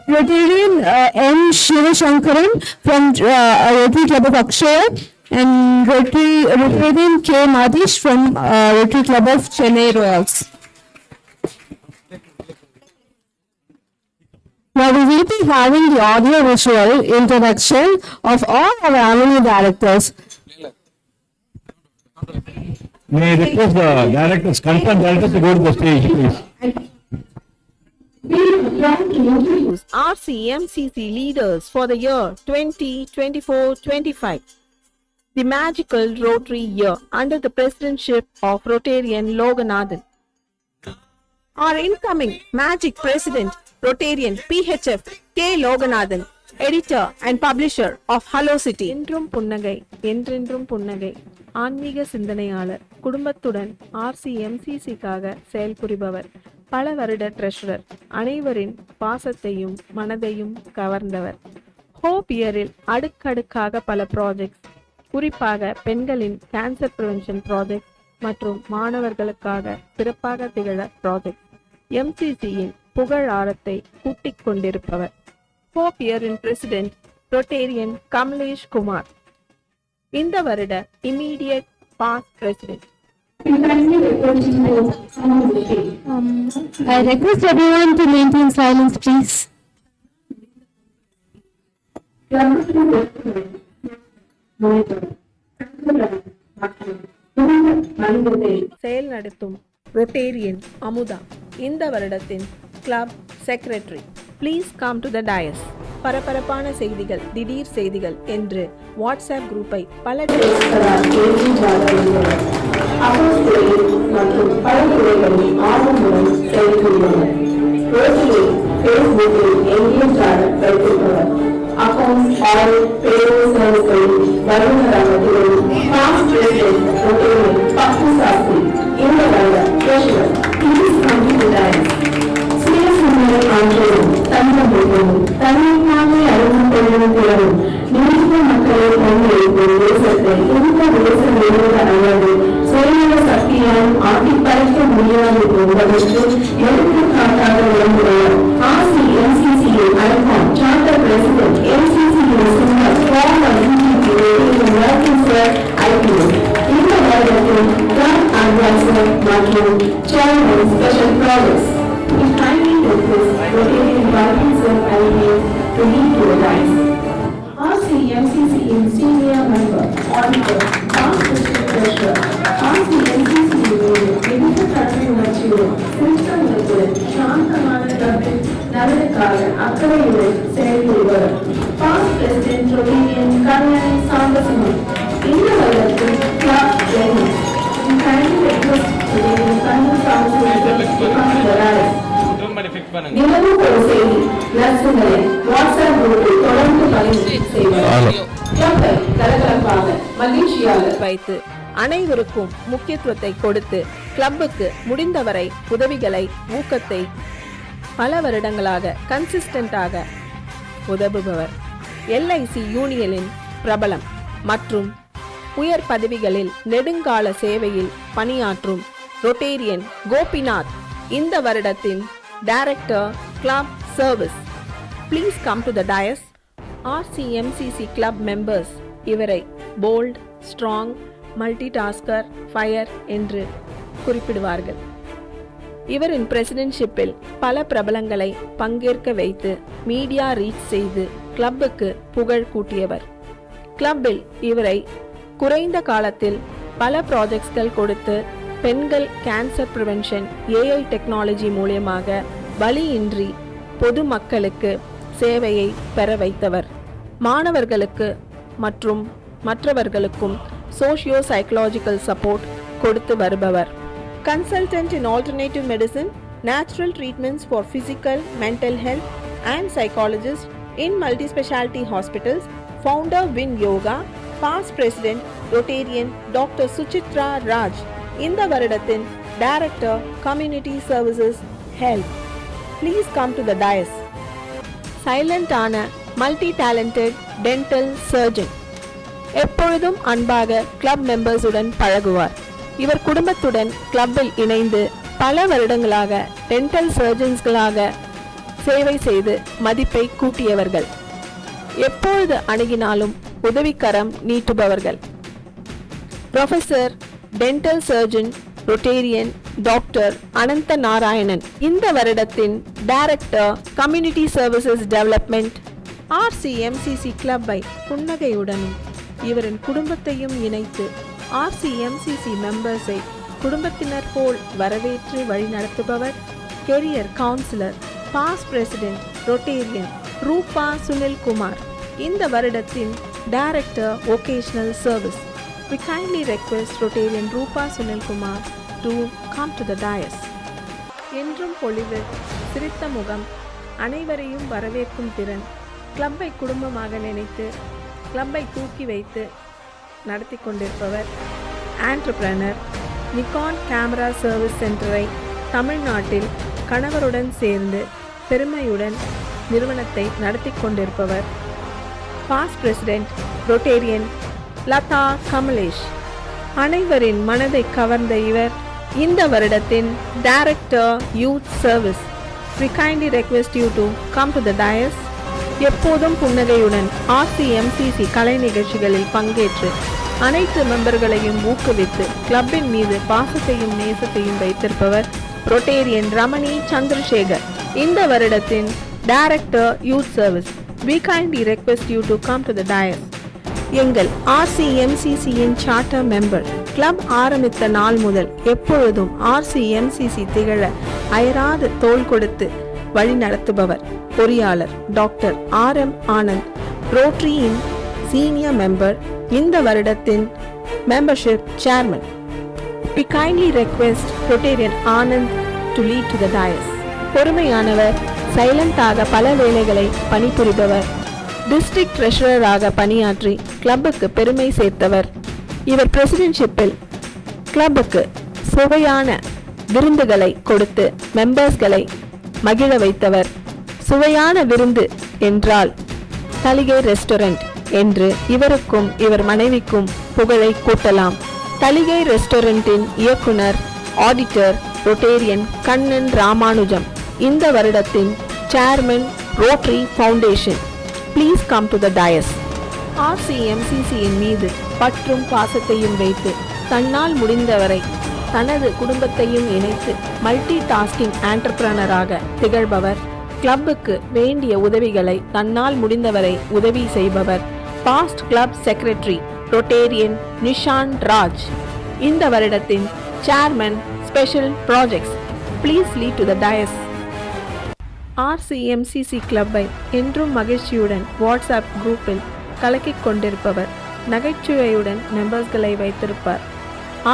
Rotarian M. Shivashankaran from Rotary Club of Akshaya, and Rotarian K. Madish from Rotary Club of Chennai Royals. Now we will be having the audio visual introduction of all our Avenue directors. May I request the directors, concerned directors to go to the stage, please. RCMCC leaders for the year 2024-25. The magical Rotary year under the presidentship of Rotarian Loganathan. Our incoming magic president, Rotarian PHF K. Loganathan, editor and publisher of Hello City. Endrum Punnagai, Endrendrum Punnagai. ஆன்மீக சிந்தனையாளர், குடும்பத்துடன் RCMCCக்காக செயல்புரிபவர், பல வருட treasurer, அனைவரின் பாசத்தையும் மனதையும் கவர்ந்தவர். Hope இயரில் அடுக்கடுக்காக பல ப்ராஜெக்ட்ஸ், குறிப்பாக பெண்களின் கேன்சர் பிரிவென்ஷன் ப்ராஜெக்ட் மற்றும் மாணவர்களுக்காக சிறப்பாக திகழ ப்ராஜெக்ட், MCCயின் புகழ் ஆரத்தை கூட்டிக் கொண்டிருப்பவர். ஹோப் இயரின் பிரசிடென்ட் ரொட்டேரியன் கமலேஷ் குமார். இந்த வருட immediate past president. I request everyone to maintain silence, please. செயல் நடத்தும் ரொட்டேரியன் அமுதா. இந்த வருடத்தின் club secretary. Please come to the dais. பரபரப்பான செய்திகள், திடீர் செய்திகள் என்று வாட்ஸ்அப் குரூப்பை பல மற்றும் பல துறைகளில் ஆர்வமுடன் செயல்படுகிறவர். ஃபேஸ்புக்கில் எங்கேஜாக வைத்திருப்பவர். அக்கவுண்ட்ஸ், ஆடிட், பேரோல் சர்வீஸ்களில் வல்லுநராக திகழும் past president Rotarian Pappu Shastri. இந்த வருட treasurer. Please come to the dais. சுயசிந்தனை ஆற்றலும் தன்னம்பிக்கையும் தன்னைத்தானே அறிந்து கொள்ளும் திறனும் நீண்ட மக்களை ஒன்றிணைக்கும் தேசத்தை இந்த தேசம் எழுத அல்லது சுயநல சக்தியால் ஆட்டிப்படைக்க முடியாது என்பதற்கு எடுத்துக்காட்டாக விளங்குகிறார். RCMCCயை அழைக்கும் சார்ட்டர் பிரசிடென்ட் MCCயின் சின்னர் ஃபார்மர் working for IPS. இந்த வருடத்தில் கிளப் அட்வைசர் மற்றும் chairman special projects. We kindly request Rotarian working for IPS to lead to the rise. RCMCCயின் senior member, auditor, past district treasurer, RCMCCயின் விவித கல்வி உணர்ச்சியுடன் சிஸ்டங்களுடன் சாந்தமான கிளப்பின் நலனுக்காக அக்கறையுடன் செயல்படுவர். Past president Rotarian Kalyani Santhasiman. இந்த வருடத்தில் club chairman. We kindly request Rotarian Kalyani Santhasiman to come to the rise. தினமும் ஒரு செய்தி நர்சுகளை வாட்ஸ்அப் குரூப்பில் தொடர்ந்து பதிவு செய்வார். கிளப்பை கலகலப்பாக மகிழ்ச்சியாக வைத்து அனைவருக்கும் முக்கியத்துவத்தை கொடுத்து கிளப்புக்கு முடிந்தவரை உதவிகளை, ஊக்கத்தை பல வருடங்களாக கன்சிஸ்டன்டாக உதவுபவர். LIC யூனியனின் பிரபலம் மற்றும் உயர் பதவிகளில் நெடுங்கால சேவையில் பணியாற்றும் ரொட்டேரியன் கோபிநாத். இந்த வருடத்தின் director club service. Please come to the dais. RCMCC club members இவரை bold, strong, multi tasker, fire என்று குறிப்பிடுவார்கள். இவரின் பிரசிடென்ட்ஷிப்பில் பல பிரபலங்களை பங்கேற்க வைத்து மீடியா ரீச் செய்து கிளப்புக்கு புகழ் கூட்டியவர். கிளப்பில் இவரை குறைந்த காலத்தில் பல ப்ராஜெக்ட்ஸ்கள் கொடுத்து பெண்கள் கேன்சர் பிரிவென்ஷன் AI டெக்னாலஜி மூலமாக வலியின்றி பொது மக்களுக்கு சேவையை பெற வைத்தவர். மாணவர்களுக்கு மற்றும் மற்றவர்களுக்கும் சோஷியோ சைக்கலாஜிக்கல் சப்போர்ட் கொடுத்து வருபவர். Consultant in alternative medicine, natural treatments for physical, mental health and psychologist in multi speciality hospitals, founder win yoga, past president Rotarian doctor Suchitra Raj. இந்த வருடத்தின் director community services health. Please come to the dais. சைலண்டான multi talented dental surgeon. எப்பொழுதும் அன்பாக club மெம்பர்ஸுடன் பழகுவார். இவர் குடும்பத்துடன் கிளப்பில் இணைந்து பல வருடங்களாக டென்டல் சர்ஜன்ஸ்களாக சேவை செய்து மதிப்பை கூட்டியவர்கள். எப்பொழுது அணுகினாலும் உதவிக்கரம் நீட்டுபவர்கள். Professor dental surgeon Rotarian doctor Anantha Narayanan. இந்த வருடத்தின் director community services development. RCMCC கிளப்பை புன்னகையுடனும் இவரின் குடும்பத்தையும் இணைத்து RCMCC மெம்பர்ஸை குடும்பத்தினர் போல் வரவேற்று வழிநடத்துபவர். Career counsellor, past president Rotarian Rupa Sunil Kumar. இந்த வருடத்தின் director vocational service. We kindly request Rotarian Rupa Sunil Kumar to come to the dais. என்றும் பொலிவு, சிரித்த முகம், அனைவரையும் வரவேற்கும் திறன், கிளப்பை குடும்பமாக நினைத்து கிளப்பை தூக்கி வைத்து நடத்தி கொண்டிருப்பவர் ஆண்டர்பிரனர், நிக்கான் கேமரா சர்வீஸ் சென்டரை தமிழ்நாட்டில் கணவருடன் சேர்ந்து பெருமையுடன் நிறுவனத்தை நடத்தி கொண்டிருப்பவர். Past president Rotarian Latha Kamlesh. அனைவரின் மனதை கவர்ந்த இவர் இந்த வருடத்தின் director youth service. We kindly request you to come to the dais. எப்போதும் புன்னகையுடன் RCMCC கலை நிகழ்ச்சிகளில் பங்கேற்று அனைத்து மெம்பர்களையும் ஊக்குவித்து கிளப்பின் மீது பாசத்தையும் நேசத்தையும் வைத்திருப்பவர் ரொட்டேரியன் ரமணி சந்திரசேகர். இந்த வருடத்தின் director youth service. We kindly request you to come to the dais. எங்கள் RCMCCயின் சார்ட்டர் மெம்பர். கிளப் ஆரம்பித்த நாள் முதல் எப்பொழுதும் RCMCC திகழ அயராது தோள் கொடுத்து வழி நடத்துபவர் பொறியாளர் டாக்டர் RM ஆனந்த். ரோட்டரியின் சீனியர் மெம்பர், இந்த வருடத்தின் membership chairman. We kindly request Rotarian Anand to lead to the dais. பொறுமையானவர், சைலண்டாக பல வேலைகளை பணிபுரிபவர். டிஸ்ட்ரிக்ட் ட்ரெஷரராக பணியாற்றி கிளப்புக்கு பெருமை சேர்த்தவர். இவர் பிரசிடென்ட்ஷிப்பில் கிளப்புக்கு சுவையான விருந்துகளை கொடுத்து மெம்பர்ஸ்களை மகிழ வைத்தவர். சுவையான விருந்து என்றால் தலிகை ரெஸ்டாரண்ட் என்று இவருக்கும் இவர் மனைவிக்கும் புகழை கூட்டலாம். தலிகை ரெஸ்டாரண்டின் இயக்குனர் ஆடிட்டர் ரொட்டேரியன் கண்ணன் ராமானுஜம். இந்த வருடத்தின் chairman rotary foundation. Please come to the dais. RCMCCயின் மீது பற்றும் பாசத்தையும் வைத்து தன்னால் முடிந்தவரை தனது குடும்பத்தையும் இணைத்து மல்டி டாஸ்கிங் ஆண்டர்பிரனராக திகழ்பவர். கிளப்புக்கு வேண்டிய உதவிகளை தன்னால் முடிந்தவரை உதவி செய்பவர். Past club secretary Rotarian Nishanth Raj. இந்த வருடத்தின் chairman special projects. Please lead to the dais. RCMCC கிளப்பை என்றும் மகிழ்ச்சியுடன் வாட்ஸ்அப் குரூப்பில் கலக்கிக் கொண்டிருப்பவர். நகைச்சுவையுடன் மெம்பர்ஸ்களை வைத்திருப்பார்.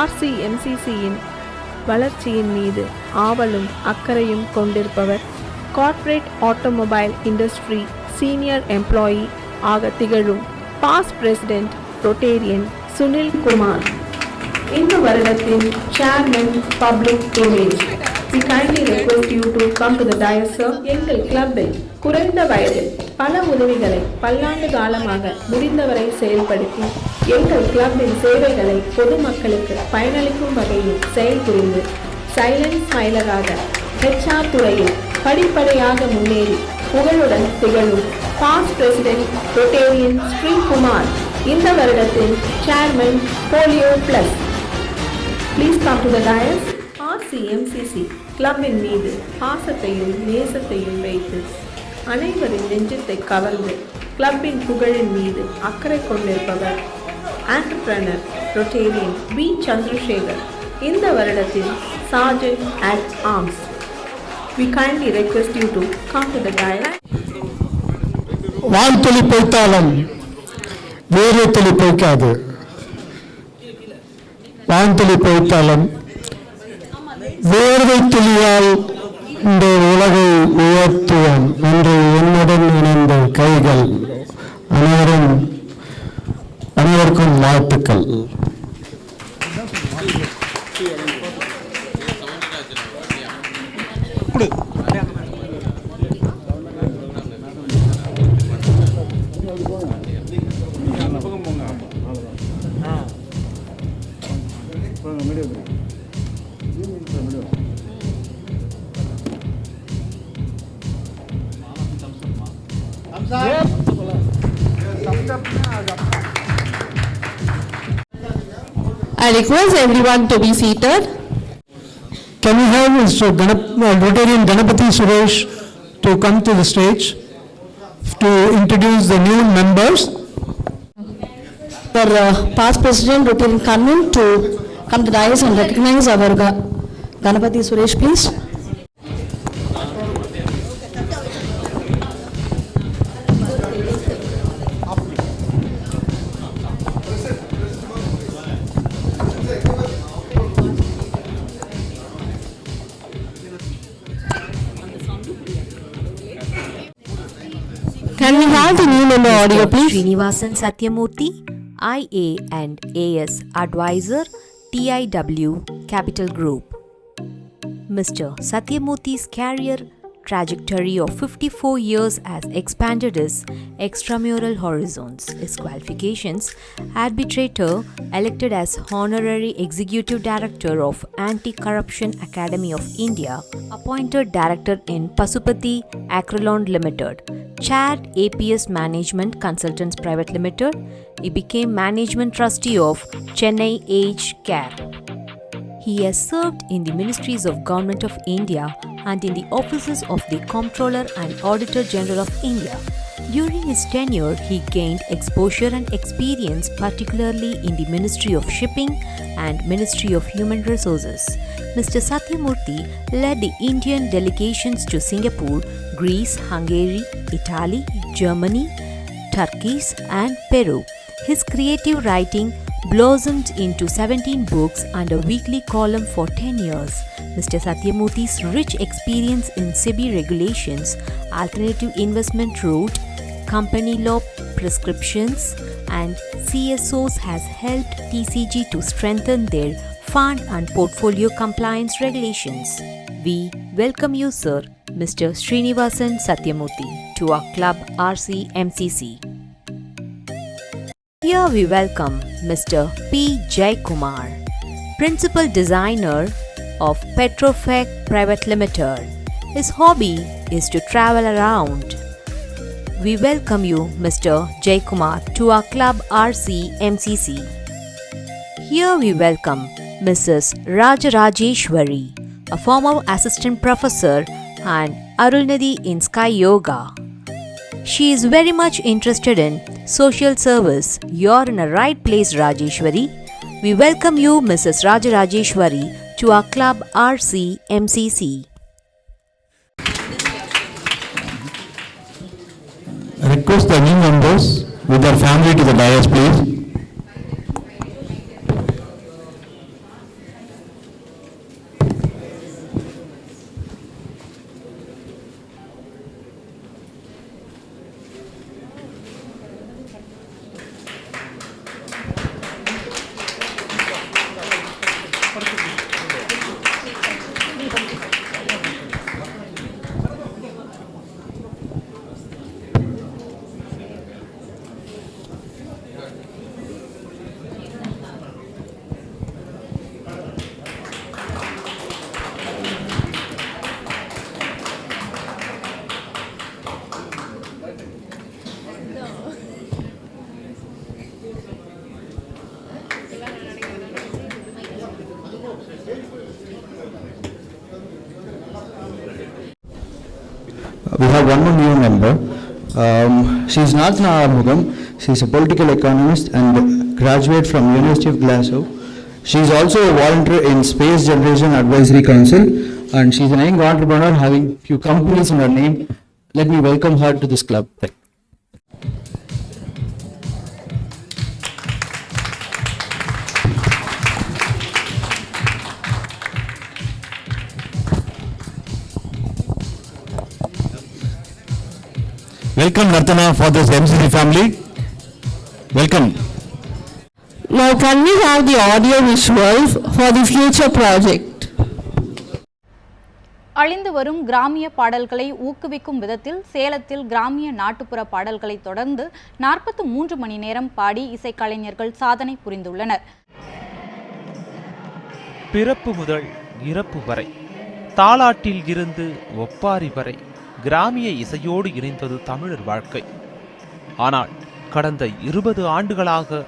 RCMCCயின் வளர்ச்சியின் மீது ஆவலும் அக்கறையும் கொண்டிருப்பவர். Corporate automobile industry senior employee ஆக திகழும் past president Rotarian Sunil Kumar. இந்த வருடத்தின் chairman public image. We kindly request you to come to the dais, sir. எங்கள் கிளப்பில் குறைந்த வயதில் பல உதவிகளை பல்லாண்டு காலமாக முடிந்தவரை செயல்படுத்தி எங்கள் கிளப்பின் சேவைகளை பொதுமக்களுக்கு பயனளிக்கும் வகையில் செயல்புரிந்து சைலண்ட் ஸ்மைலராக HR துறையில் படிப்படியாக முன்னேறி புகழுடன் திகழும் பாஸ்ட் பிரசிடென்ட் ரொட்டேரியன் ஸ்ரீகுமார். இந்த வருடத்தின் chairman polio plus. Please come to the dais. RCMCC கிளப்பின் மீது பாசத்தையும் நேசத்தையும் வைத்து அனைவரின் நெஞ்சத்தை கவர்ந்து கிளப்பின் புகழின் மீது அக்கறை கொண்டிருப்பவர் ஆண்டர்பிரனர் ரொட்டேரியன் B சந்திரசேகர். இந்த வருடத்தின் sergeant at arms. We kindly request you to come to the dais. வான்துளி பொய்த்தாலும் வேறு துளி பொய்க்காது. வான்துளி பொய்த்தாலும் வேர்வை துளியால் இந்த உலகை உயர்த்துவோம் என்று என்னுடன் இணைந்த கைகள் அனைவருக்கும் வாழ்த்துக்கள். I request everyone to be seated. Can we have Mr. Rotarian Ganapati Suresh to come to the stage to introduce the new members? For past President Rotarian Kannan to come to the dais and recognize our Ganapati Suresh, please. Can we have the new member audio, please? Srinivasan Satyamurthy, IA and AS Advisor, TIW Capital Group. Mr. Satyamurthy's career trajectory of 54 years has expanded his extramural horizons. His qualifications: arbitrator, elected as Honorary Executive Director of Anti-Corruption Academy of India, appointed Director in Pasupati Acrylon Limited, chaired APS Management Consultants Private Limited. He became Management Trustee of Chennai Aged Care. He has served in the Ministries of Government of India and in the offices of the Comptroller and Auditor General of India. During his tenure, he gained exposure and experience particularly in the Ministry of Shipping and Ministry of Human Resources. Mr. Satyamurthy led the Indian delegations to Singapore, Greece, Hungary, Italy, Germany, Turkey and Peru. His creative writing blossomed into 17 books and a weekly column for 10 years. Mr. Satyamurthy's rich experience in SEBI regulations, alternative investment route, company law prescriptions, and CSOs has helped TCG to strengthen their fund and portfolio compliance regulations. We welcome you, sir, Mr. Srinivasan Satyamurthy, to our club RCMCC. Here we welcome Mr. P. Jaykumar, Principal Designer of Petrofec Private Limited. His hobby is to travel around. We welcome you, Mr. Jaykumar, to our club RCMCC. Here we welcome Mrs. Rajarajeshwari, a former Assistant Professor and Arulnadi in Sky Yoga. She is very much interested in social service. You're in the right place, Rajeshwari. We welcome you, Mrs. Rajarajeshwari, to our club RCMCC. Request the new members with their family to the dais, please. We have one more new member. She is Nathana Armugam. She is a political economist and graduate from University of Glasgow. She is also a volunteer in Space Generation Advisory Council, and she is an young entrepreneur having few companies in her name. Let me welcome her to this club. Welcome, Nartana, for this MCC family. Welcome. Now can we have the audio visuals for the future project? அழிந்து வரும் கிராமிய பாடல்களை ஊக்குவிக்கும் விதத்தில் சேலத்தில் கிராமிய நாட்டுப்புற பாடல்களை தொடர்ந்து 43 மணி நேரம் பாடி இசைக்கலைஞர்கள் சாதனை புரிந்துள்ளனர். பிறப்பு முதல் இறப்பு வரை, தாலாட்டில் இருந்து ஒப்பாரி வரை கிராமிய இசையோடு இணைந்தது தமிழர் வாழ்க்கை. ஆனால் கடந்த 20 ஆண்டுகளாக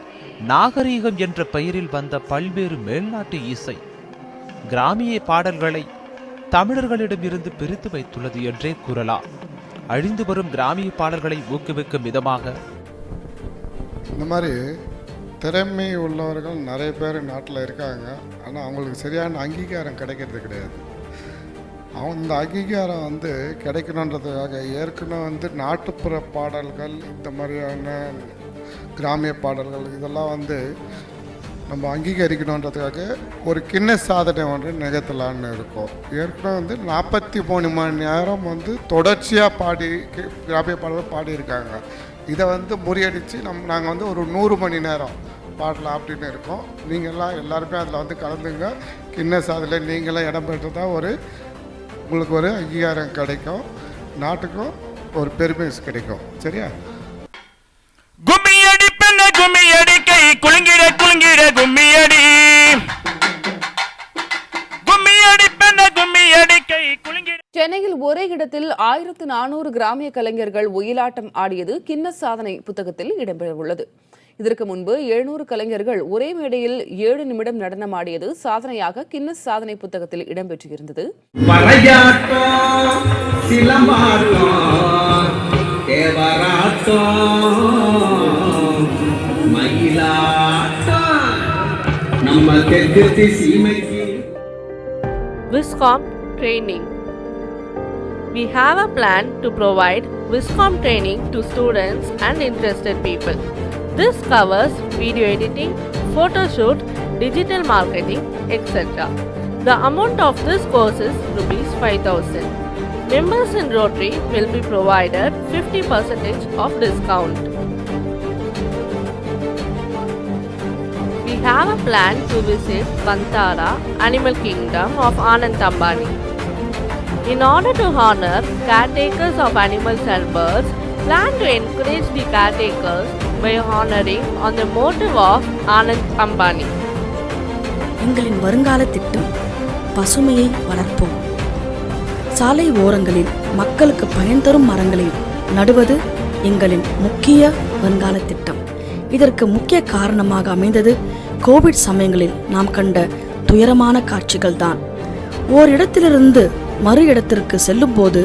நாகரீகம் என்ற பெயரில் வந்த பல்வேறு மேல்நாட்டு இசை கிராமிய பாடல்களை தமிழர்களிடமிருந்து பிரித்து வைத்துள்ளது என்றே கூறலாம். அழிந்து வரும் கிராமிய பாடல்களை ஊக்குவிக்கும் விதமாக இந்த மாதிரி திறமை உள்ளவர்கள் நிறைய பேர் நாட்டில் இருக்காங்க. ஆனால் அவங்களுக்கு சரியான அங்கீகாரம் கிடைக்கிறது கிடையாது. அவங்க இந்த அங்கீகாரம் கிடைக்கணுன்றதுக்காக ஏற்கனவே நாட்டுப்புற பாடல்கள், இந்த மாதிரியான கிராமிய பாடல்கள் இதெல்லாம் நம்ம அங்கீகரிக்கணுன்றதுக்காக ஒரு கின்னஸ் சாதனை ஒன்று நிகழ்த்தலான்னு இருக்கோம். ஏற்கனவே 43 மணி நேரம் தொடர்ச்சியாக பாடி கிராமிய பாடல்கள் பாடியிருக்காங்க. இதை முறியடித்து நாங்கள் ஒரு 100 மணி நேரம் பாடலாம் அப்படின்னு இருக்கோம். நீங்கள்லாம் எல்லாருமே அதில் வந்து கலந்துங்க. கின்னஸ் அதில் நீங்களாம் இடம் பெற்றதா உங்களுக்கு ஒரு அங்கீகாரம் கிடைக்கும், நாட்டுக்கும் ஒரு பெருமை கிடைக்கும். சரியா? கும்மியடி பெண்ண கும்மியடி கை குலுங்கிட குலுங்கிட கும்மியடி கும்மியடி பெண்ண கும்மியடி கை குலுங்கிட. சென்னையில் ஒரே இடத்தில் 1400 கிராமிய கலைஞர்கள் ஒயிலாட்டம் ஆடியது கின்னஸ் சாதனை புத்தகத்தில் இடம்பெறவுள்ளது. இதற்கு முன்பு 700 கலைஞர்கள் ஒரே மேடையில் 7 நிமிடம் நடனம் ஆடியது சாதனையாக கின்னஸ் சாதனை புத்தகத்தில் இடம்பெற்றிருந்தது. Viscom training. We have a plan to provide Viscom training to students and interested people. This covers video editing, photo shoot, digital marketing, etc. The amount of this course is ₹5,000. Members in Rotary will be provided 50% of discount. We have a plan to visit Kantara, Animal Kingdom of Anand Ambani. In order to honor caretakers of animals and birds, plan to encourage the caretakers by honoring on the motive of Anand Ambani. எங்களின் வருங்கால திட்டம் பசுமையை வளர்ப்போம். சாலை ஓரங்களில் மக்களுக்கு பயன் தரும் மரங்களை நடுவது எங்களின் முக்கிய வருங்கால திட்டம். இதற்கு முக்கிய காரணமாக அமைந்தது கோவிட் சமயங்களில் நாம் கண்ட துயரமான காட்சிகள் தான். ஓரிடத்திலிருந்து மறு இடத்திற்கு செல்லும் போது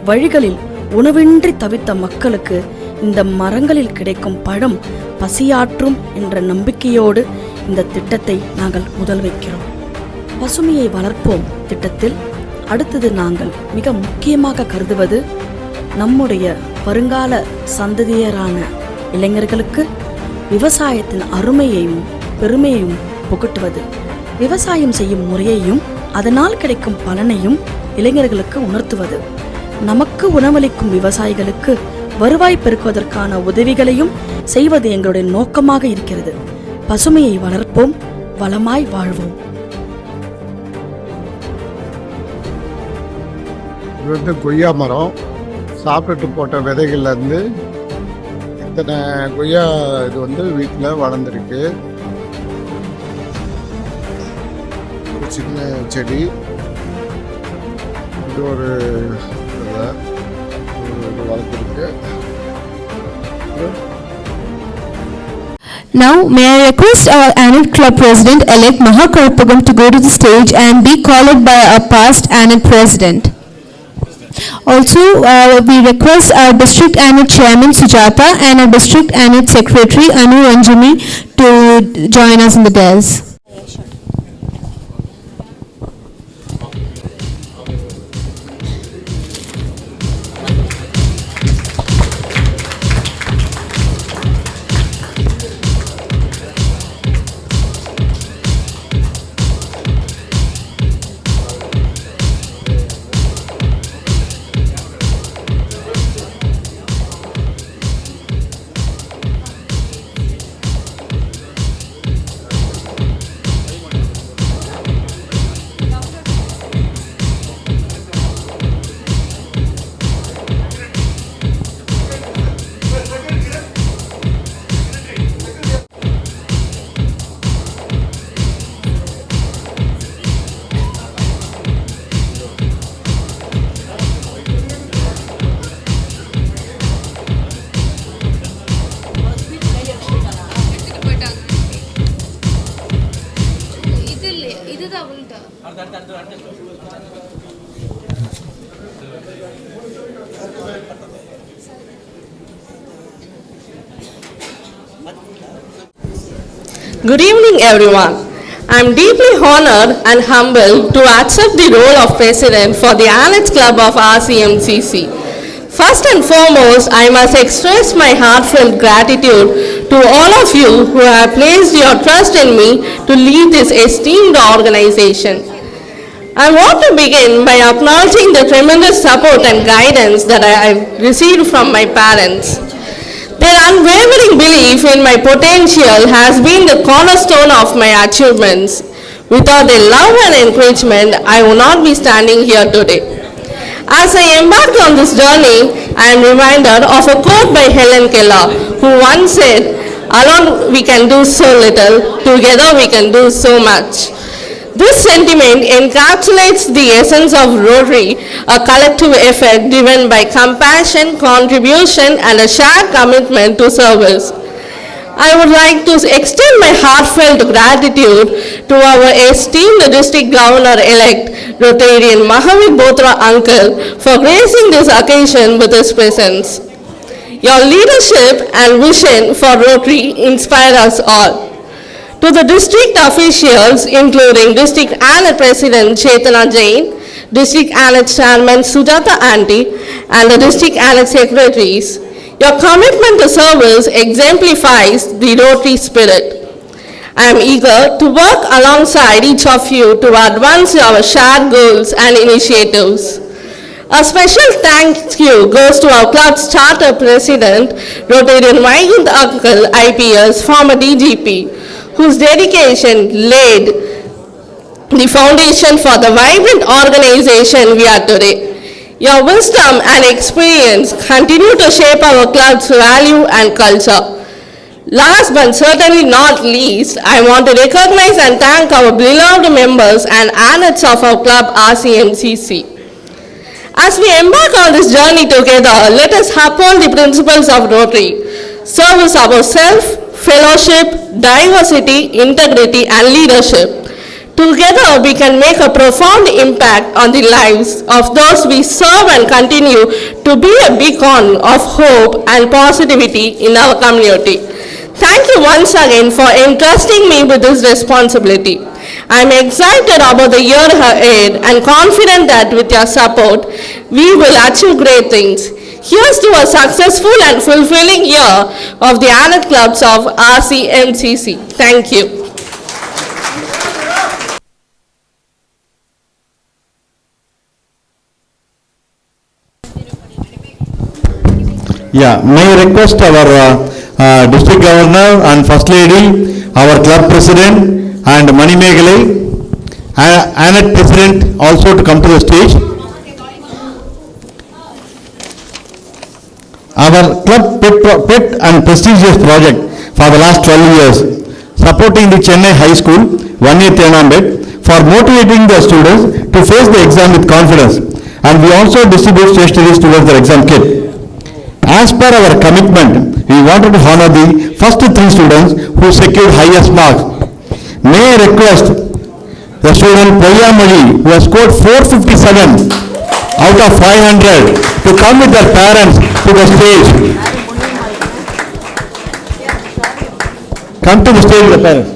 வழிகளில் உணவின்றி தவித்த மக்களுக்கு இந்த மரங்களில் கிடைக்கும் பழம் பசியாற்றும் என்ற நம்பிக்கையோடு இந்த திட்டத்தை நாங்கள் முதல் வைக்கிறோம். பசுமையை வளர்ப்போம் திட்டத்தில் அடுத்தது நாங்கள் மிக முக்கியமாக கருதுவது நம்முடைய வருங்கால சந்ததியரான இளைஞர்களுக்கு விவசாயத்தின் அருமையையும் பெருமையையும் புகட்டுவது. விவசாயம் செய்யும் முறையையும் அதனால் கிடைக்கும் பலனையும் இளைஞர்களுக்கு உணர்த்துவது. நமக்கு உணவளிக்கும் விவசாயிகளுக்கு வருவாய் பெருக்குவதற்கான உதவிகளையும் செய்வது எங்களுடைய நோக்கமாக இருக்கிறது. பசுமையை வளர்ப்போம், வளமாய் வாழ்வோம். இது வந்து கொய்யா மரம். சாப்பிட்டுட்டு போட்ட விதைகள்லேருந்து இத்தனை கொய்யா இது வந்து வீட்டில் வளர்ந்துருக்கு. ஒரு சின்ன செடி. இது ஒரு வளர்த்துருக்கு. Now, may I request our annual club president-elect Mahakarpagam to go to the stage and be called by our past annual president. Also, we request our district annual chairman Sujata and our district annual secretary Anu Anjumi to join us in the dais. Good evening, everyone. I am deeply honored and humbled to accept the role of President for the Alex Club of RCMCC. First and foremost, I must express my heartfelt gratitude to all of you who have placed your trust in me to lead this esteemed organization. I want to begin by acknowledging the tremendous support and guidance that I have received from my parents. Their unwavering belief in my potential has been the cornerstone of my achievements. Without their love and encouragement, I would not be standing here today. As I embark on this journey, I am reminded of a quote by Helen Keller, who once said, "Alone we can do so little, together we can do so much." This sentiment encapsulates the essence of Rotary, a collective effort driven by compassion, contribution, and a shared commitment to service. I would like to extend my heartfelt gratitude to our esteemed District Governor-elect, Rotarian Mahavir Bothra uncle, for gracing this occasion with his presence. Your leadership and vision for Rotary inspire us all. To the district officials, including District ANET President Chetana Jain, District ANET Chairman Sujata Aunty, and the District ANET Secretaries, your commitment to service exemplifies the Rotary spirit. I am eager to work alongside each of you to advance our shared goals and initiatives. A special thank you goes to our club's charter president, Rotarian Vaikunth Uncle IPS, former DGP, whose dedication laid the foundation for the vibrant organization we are today. Your wisdom and experience continue to shape our club's value and culture. Last but certainly not least, I want to recognize and thank our beloved members and anets of our club RCMCC. As we embark on this journey together, let us uphold the principles of Rotary: service ourselves, fellowship, diversity, integrity, and leadership. Together, we can make a profound impact on the lives of those we serve and continue to be a beacon of hope and positivity in our community. Thank you once again for entrusting me with this responsibility. I am excited about the year ahead and confident that with your support, we will achieve great things. Here's to a successful and fulfilling year of the ANET clubs of RCMCC. Thank you. Yeah, may I request our District Governor and First Lady, our club President and Mani Megalai, ANET President also to come to the stage. Our club pet and prestigious project for the last 12 years, supporting the Chennai High School, 1 year Thiranambed, for motivating the students to face the exam with confidence. And we also distribute stationery towards their exam kit. As per our commitment, we wanted to honor the first 3 students who secured highest marks. May I request the student Priyamali, who has scored 457 out of 500, to come with their parents to the stage. Come to the stage with the parents.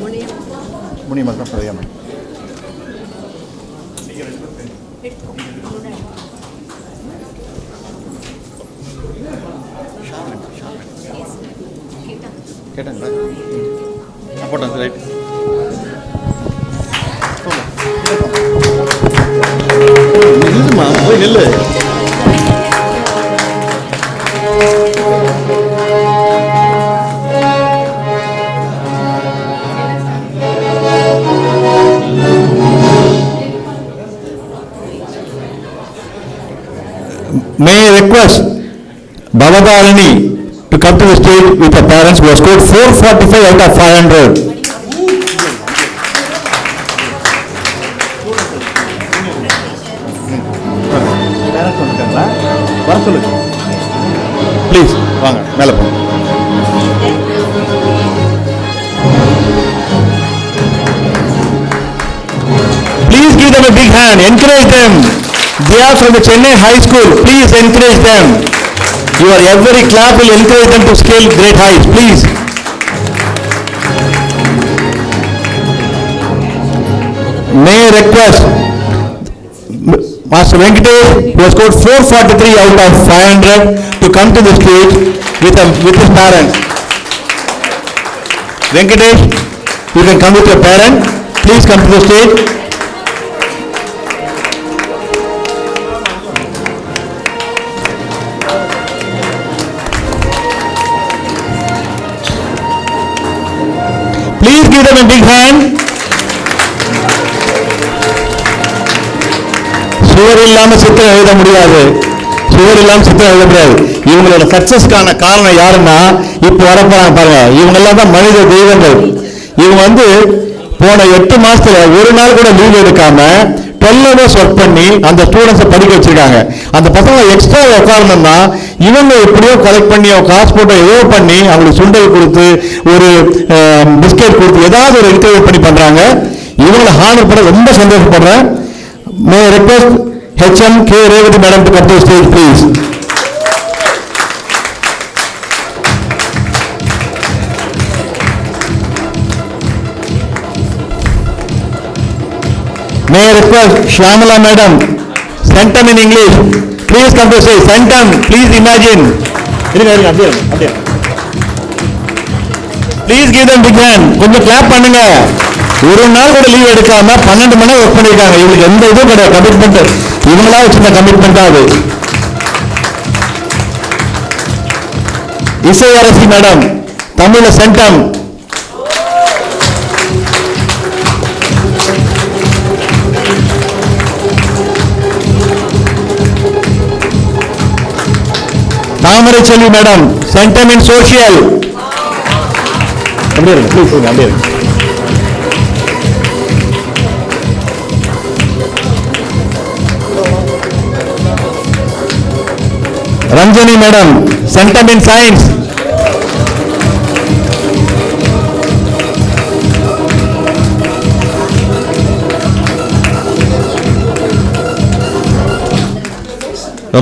May I request Babadalini to come to the stage with her parents who have scored 445 out of 500. Please, வாங்க மேலே போங்க. Please give them a big hand, encourage them. They are from the Chennai High School. Please encourage them. Your every clap will encourage them to scale great heights. Please. May I request Master Venkatesh, who has scored 443 out of 500, to come to the stage with his parents. Venkatesh, you can come with your parent. Please come to the stage. Please give them a big hand. சுவர் இல்லாம சித்திரம் எழுத முடியாது. சுவர் இல்லாம சித்திரம் எழுத முடியாது. இவங்களோட சக்சஸ்க்கான காரணம் யாருன்னா இப்ப வரப்போறாங்க பாருங்க. இவங்க எல்லாம் தான் மனித தெய்வங்கள். இவங்க போன 8 மாசத்துல ஒரு நாள் கூட லீவ் எடுக்காம 12 hours ஒர்க் பண்ணி அந்த ஸ்டூடெண்ட்ஸை படிக்க வச்சிருக்காங்க. அந்த பசங்க எக்ஸ்ட்ரா உட்காரணும்னா இவங்க எப்படியோ கலெக்ட் பண்ணி காசு போட்டு ஏதோ பண்ணி அவங்களுக்கு சுண்டல் கொடுத்து ஒரு பிஸ்கெட் கொடுத்து ஏதாவது ஒரு என்கரேஜ் பண்ணி பண்றாங்க. இவங்களை ஹானர் பண்ண ரொம்ப சந்தோஷப்படுறேன். May I request HM K. Revati Madam to come to the stage, please. May I request Shyamala Madam, Centum in English, please come to the stage. Centum, please imagine. Please give them big hand. கொஞ்சம் clap பண்ணுங்க. ஒரு நாள் கூட leave எடுக்காம 12 மணி work பண்ணிருக்காங்க. இவங்களுக்கு எந்த இதுவும் கிடையாது. கமிட்மெண்ட் இவங்களா வச்சிருந்த கமிட்மெண்ட் தான் அது. இசை அரசி மேடம், தமிழ சென்டம். தாமரை செல்வி மேடம், சென்டம் இன் சோசியல். அப்படியே இருங்க, ப்ளீஸ் அப்படியே இருங்க. Ranjani Madam, Centum in Science.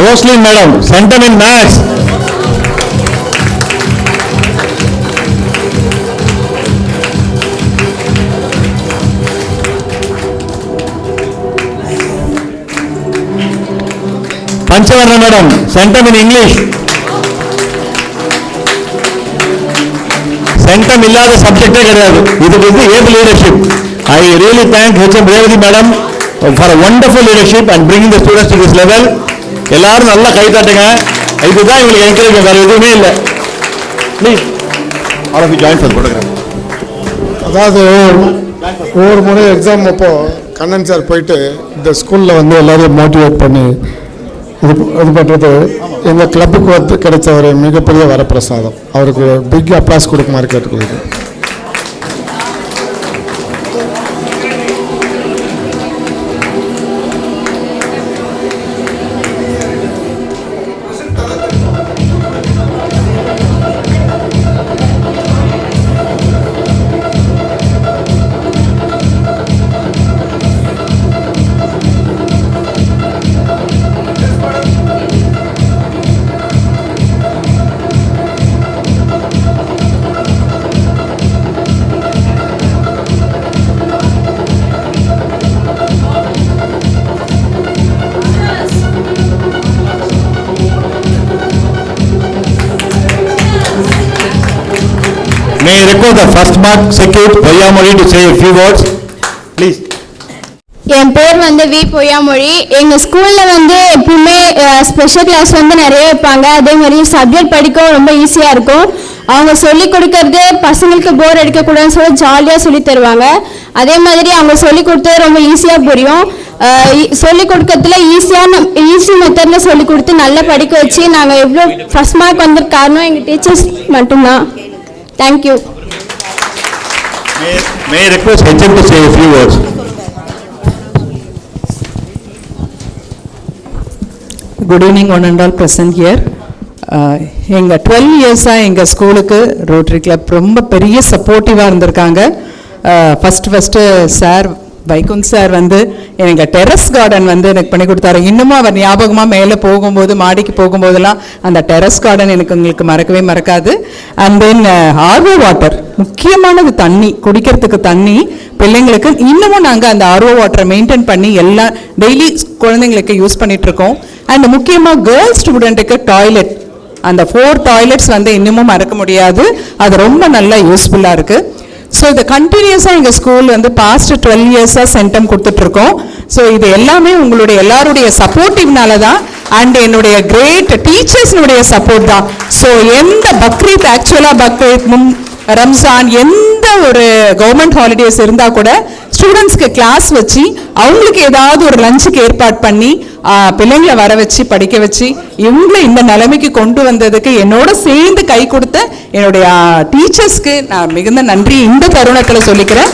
Roslyn Madam, Centum in Maths. Panchavarna Madam, Centum in English. Centum இல்லாத சப்ஜெக்டே கிடையாது. இதுக்கு able leadership. I really thank HM Revati Madam for a wonderful leadership and bringing the students to this level. எல்லாரும் நல்லா கை தட்டுங்க. இதுதான் இவங்களுக்கு encourage, வேற எதுவுமே இல்லை. Please, all of you join for the program. அதாவது ஒவ்வொரு முறை எக்ஸாம் அப்போ கண்ணன் சார் போயிட்டு இந்த ஸ்கூலில் எல்லாரையும் மோட்டிவேட் பண்ணி இது பண்ணுறது எங்கள் கிளப்புக்கு கிடைச்ச ஒரு மிகப்பெரிய வரப்பிரசாதம். அவருக்கு பிக் அப்ளாஸ் கொடுக்குமாறு கேட்டுக்கொள்கிறேன். May I request the first mark secured Poyamoli to say a few words, please. என் பேர் வி பொய்யாமொழி. எங்கள் ஸ்கூலில் எப்பவுமே ஸ்பெஷல் கிளாஸ் நிறைய வைப்பாங்க. அதே மாதிரி சப்ஜெக்ட் படிக்கவும் ரொம்ப ஈஸியாக இருக்கும். அவங்க சொல்லிக் கொடுக்கறது பசங்களுக்கு போர் அடிக்கக்கூடாதுன்னு சொல்லி ஜாலியாக சொல்லி தருவாங்க. அதே மாதிரி அவங்க சொல்லிக் கொடுத்தது ரொம்ப ஈஸியாக புரியும். சொல்லிக் கொடுக்கறதுல ஈஸி மெத்தடில் சொல்லிக் கொடுத்து நல்லா படிக்க வச்சு நாங்கள் எவ்வளோ ஃபர்ஸ்ட் மார்க் வந்திருக்க காரணம் எங்கள் டீச்சர்ஸ் மட்டும்தான். Thank you. May I request HM to say a few words. Good evening one and all present here. எங்கள் 12 இயர்ஸாக எங்கள் ஸ்கூலுக்கு ரோட்டரி கிளப் ரொம்ப பெரிய சப்போர்ட்டிவாக இருந்திருக்காங்க. ஃபஸ்ட்டு சார் வைகுந்த் சார் எனக்கு டெரஸ் கார்டன் எனக்கு பண்ணி கொடுத்தாரு. இன்னமும் அவர் ஞாபகமாக மேலே போகும்போது மாடிக்கு போகும்போதெல்லாம் அந்த டெரஸ் கார்டன் உங்களுக்கு மறக்கவே மறக்காது. அண்ட் தென் ஆர்ஓ வாட்டர், முக்கியமானது தண்ணி, குடிக்கிறதுக்கு தண்ணி பிள்ளைங்களுக்கு இன்னமும் நாங்கள் அந்த ஆர்ஓ வாட்டரை மெயின்டைன் பண்ணி எல்லாம் டெய்லி குழந்தைங்களுக்கு யூஸ் பண்ணிகிட்ருக்கோம். அண்ட் முக்கியமாக கேர்ள்ஸ் ஸ்டூடெண்ட்டுக்கு டாய்லெட், அந்த 4 டாய்லெட்ஸ் இன்னமும் மறக்க முடியாது. அது ரொம்ப நல்லா யூஸ்ஃபுல்லாக இருக்குது. ஸோ இதை கண்டினியூஸாக எங்கள் ஸ்கூல் பாஸ்ட் 12 இயர்ஸாக சென்டம் கொடுத்துட்ருக்கோம். ஸோ இது எல்லாமே எல்லாருடைய சப்போர்ட்டிவ்னால தான் அண்ட் என்னுடைய கிரேட் டீச்சர்ஸ்னுடைய சப்போர்ட் தான். ஸோ எந்த பக்ரீத், ஆக்சுவலாக பக்ரீத் ரம்ஜான் எந்த ஒரு கவர்மெண்ட் ஹாலிடேஸ் இருந்தால் கூட ஸ்டூடெண்ட்ஸ்க்கு கிளாஸ் வச்சு அவங்களுக்கு ஏதாவது ஒரு லஞ்சுக்கு ஏற்பாடு பண்ணி பிள்ளைங்களை வர வச்சு படிக்க வச்சு இவங்களை இந்த நிலைமைக்கு கொண்டு வந்ததுக்கு என்னோட சேர்ந்து கை கொடுத்த என்னுடைய டீச்சர்ஸ்க்கு நான் மிகுந்த நன்றி இந்த தருணத்தில் சொல்லிக்கிறேன்.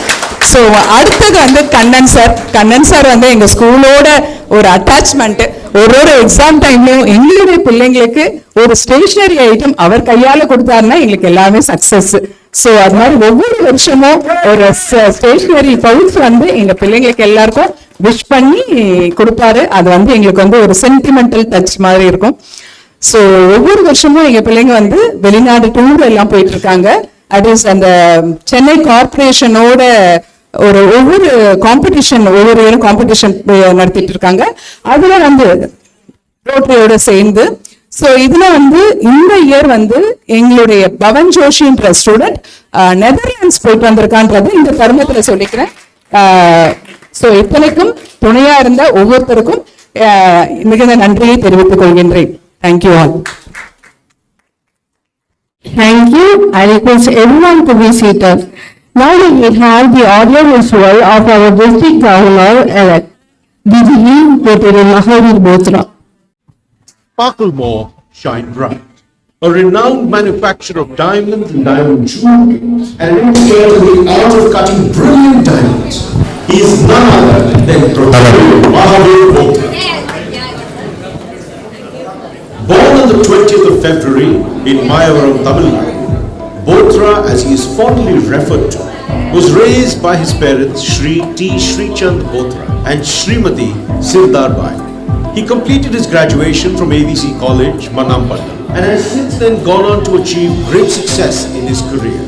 ஸோ அடுத்தது வந்து கண்ணன் சார் வந்து எங்கள் ஸ்கூலோட ஒரு அட்டாச்மெண்ட்டு. ஒரு எக்ஸாம் டைம்லையும் எங்களுடைய பிள்ளைங்களுக்கு ஒரு ஸ்டேஷனரி ஐட்டம் அவர் கையால் கொடுத்தாருன்னா எங்களுக்கு எல்லாமே சக்ஸஸ். ஸோ அது மாதிரி ஒவ்வொரு வருஷமும் ஒரு ஸ்டேஷனரி பவுச் வந்து எங்கள் பிள்ளைங்களுக்கு எல்லாருக்கும் விஷ் பண்ணி கொடுப்பாரு. அது வந்து எங்களுக்கு வந்து ஒரு சென்டிமெண்டல் டச் மாதிரி இருக்கும். ஸோ ஒவ்வொரு வருஷமும் எங்கள் பிள்ளைங்க வந்து வெளிநாடு டூர் எல்லாம் போயிட்டு இருக்காங்க. அட் இஸ் அந்த சென்னை கார்பரேஷனோட ஒவ்வொரு காம்படிஷன் ஒவ்வொரு இயரும் காம்படிஷன் நடத்திட்டு இருக்காங்க. அதுல வந்து ரோட்டரியோட சேர்ந்து ஸோ இதுல வந்து இந்த இயர் வந்து எங்களுடைய பவன் ஜோஷின்ற ஸ்டூடெண்ட் நெதர்லாண்ட்ஸ் போயிட்டு வந்திருக்கான்றது இந்த தருணத்துல சொல்லிக்கிறேன். ஸோ இத்தனைக்கும் துணையா இருந்த ஒவ்வொருத்தருக்கும் மிகுந்த நன்றியை தெரிவித்துக் கொள்கின்றேன். Thank you all. Thank you. I request everyone to be seated. Now we will have the audio visual of our district governor-elect, DGE Rotary Mahavir Bothra. Sparkle more, shine bright. A renowned manufacturer of diamonds and diamond jewelry, and an expert in the art of cutting brilliant diamonds. He is none other than Rotary Mahavir Bothra. Born on the 20th of February in Mayavaram, Tamil Nadu, Bothra, as he is fondly referred to, was raised by his parents Shri T. Shri Chand Bothra and Srimati Sirdar Bai. He completed his graduation from ABC College, Manampatna, and has since then gone on to achieve great success in his career.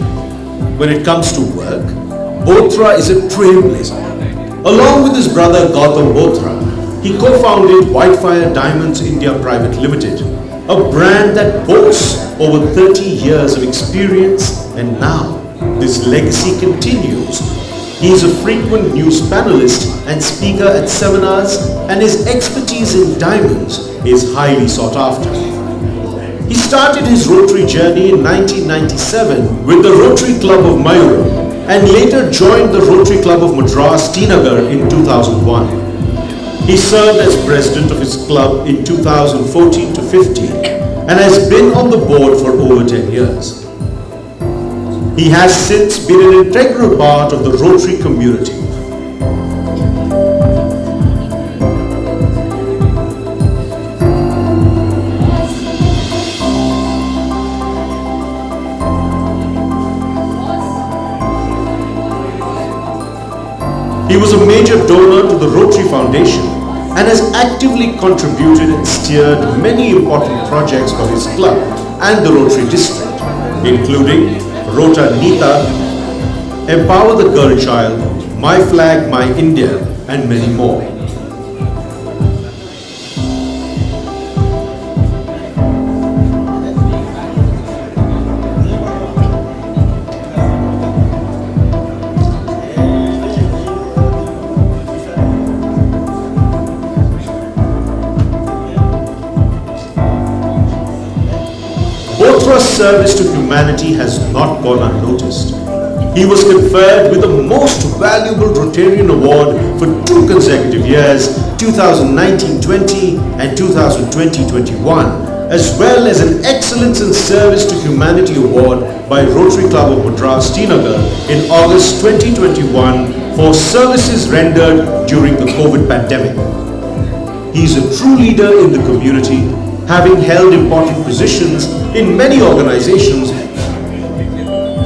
When it comes to work, Bothra is a trailblazer. Along with his brother Gautam Bothra, he co-founded Whitefire Diamonds India Private Limited, a brand that boasts over 30 years of experience, and now this legacy continues. He is a frequent news panelist and speaker at seminars, and his expertise in diamonds is highly sought after. He started his Rotary journey in 1997 with the Rotary Club of Mayuram and later joined the Rotary Club of Madras, Tinagar in 2001. He served as president of his club in 2014 to 15 and has been on the board for over 10 years. He has since been an integral part of the Rotary community. He was a major donor to the Rotary Foundation and has actively contributed and steered many important projects for his club and the Rotary district, including Rota Nita, Empower the Girl Child, My Flag, My India, and many more. Bothra's service to humanity has not gone unnoticed. He was conferred with the Most Valuable Rotarian Award for 2 consecutive years, 2019-20 and 2020-21, as well as an Excellence in Service to Humanity Award by Rotary Club of Madras, Tinagar in August 2021 for services rendered during the COVID pandemic. He is a true leader in the community, having held important positions in many organizations.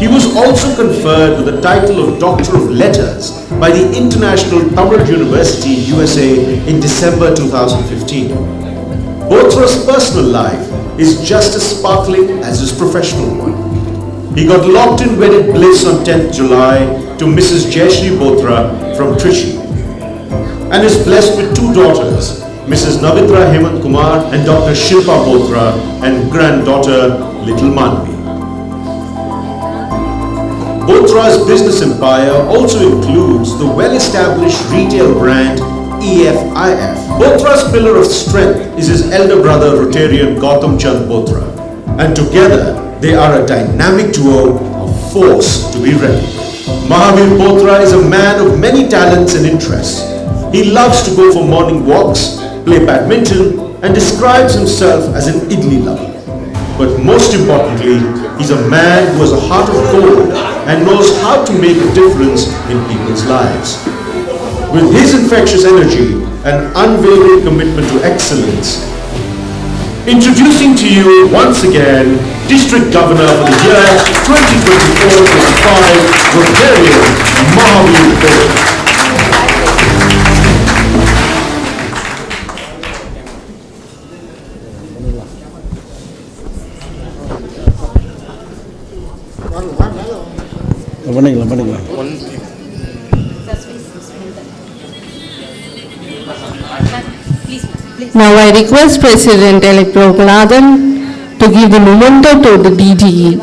He was also conferred with the title of Doctor of Letters by the International Tamil University, USA in December 2015. Bothra's personal life is just as sparkling as his professional one. He got locked in wedded bliss on 10th July to Mrs. Jayashree Bothra from Trichy and is blessed with 2 daughters, Mrs. Navitra Hemant Kumar and Dr. Shilpa Bothra, and granddaughter Little Manvi. Bothra's business empire also includes the well-established retail brand EFIF. Bothra's pillar of strength is his elder brother Rotarian Gautam Chand Bothra, and together they are a dynamic duo of force to be reckoned. Mahavir Bothra is a man of many talents and interests. He loves to go for morning walks, play badminton, and describes himself as an idli lover. But most importantly, he's a man who has a heart of gold and knows how to make a difference in people's lives. With his infectious energy and unwavering commitment to excellence, introducing to you once again District Governor for the year 2024-25, Rotarian Mahavir Bothra. Now I request President-elect Loganathan to give the memento to the DGE.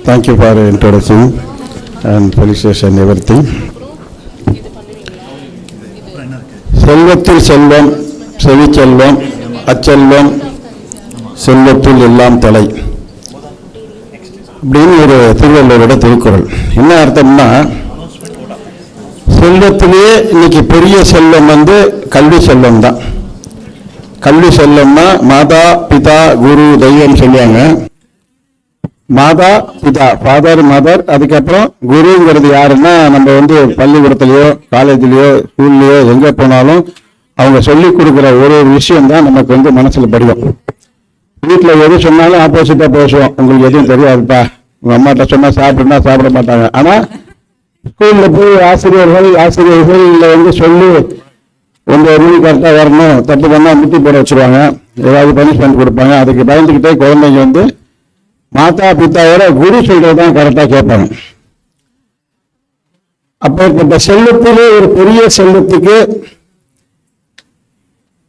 Thank you for the introduction and felicitation everything. செல்வத்தில் செல்வம், செவி செல்வம், அச்செல்வம், செல்வத்தில் எல்லாம் தலை அப்படின்னு ஒரு திருவள்ளுவரோட திருக்குறள். என்ன அர்த்தம்னா, செல்வத்திலேயே இன்னைக்கு பெரிய செல்வம் கல்வி செல்வம் தான். கல்வி செல்வம்னா மாதா பிதா குரு தெய்வம் சொல்லுவாங்க. மாதா பிதா, ஃபாதர் மதர், அதுக்கப்புறம் குருங்கிறது யாருன்னா, நம்ம பள்ளிக்கூடத்துலயோ காலேஜ்லயோ ஸ்கூல்லயோ எங்க போனாலும் அவங்க சொல்லி கொடுக்குற ஒரு விஷயம் தான் நமக்கு மனசுல படியும். வீட்டுல எது சொன்னாலும் ஆப்போசிட்டா பேசுவோம், உங்களுக்கு எதுவும் தெரியாதுப்பா, உங்க அம்மாட்ட சொன்னா சாப்பிடுனா சாப்பிட மாட்டாங்க. ஆனா ஸ்கூல்ல போய் ஆசிரியர்கள் சொல்லி 9 மணி கரெக்டா வரணும், தப்பு பண்ணா முட்டி போட வச்சிருவாங்க, ஏதாவது பனிஷ்மெண்ட் கொடுப்பாங்க. அதுக்கு பயந்துக்கிட்டே குழந்தைங்க மாதா பிதாவோட குரு சொல்றதுதான் கரெக்டா கேட்பாங்க. அப்பேற்பட்ட செல்வத்திலே ஒரு பெரிய செல்வத்துக்கு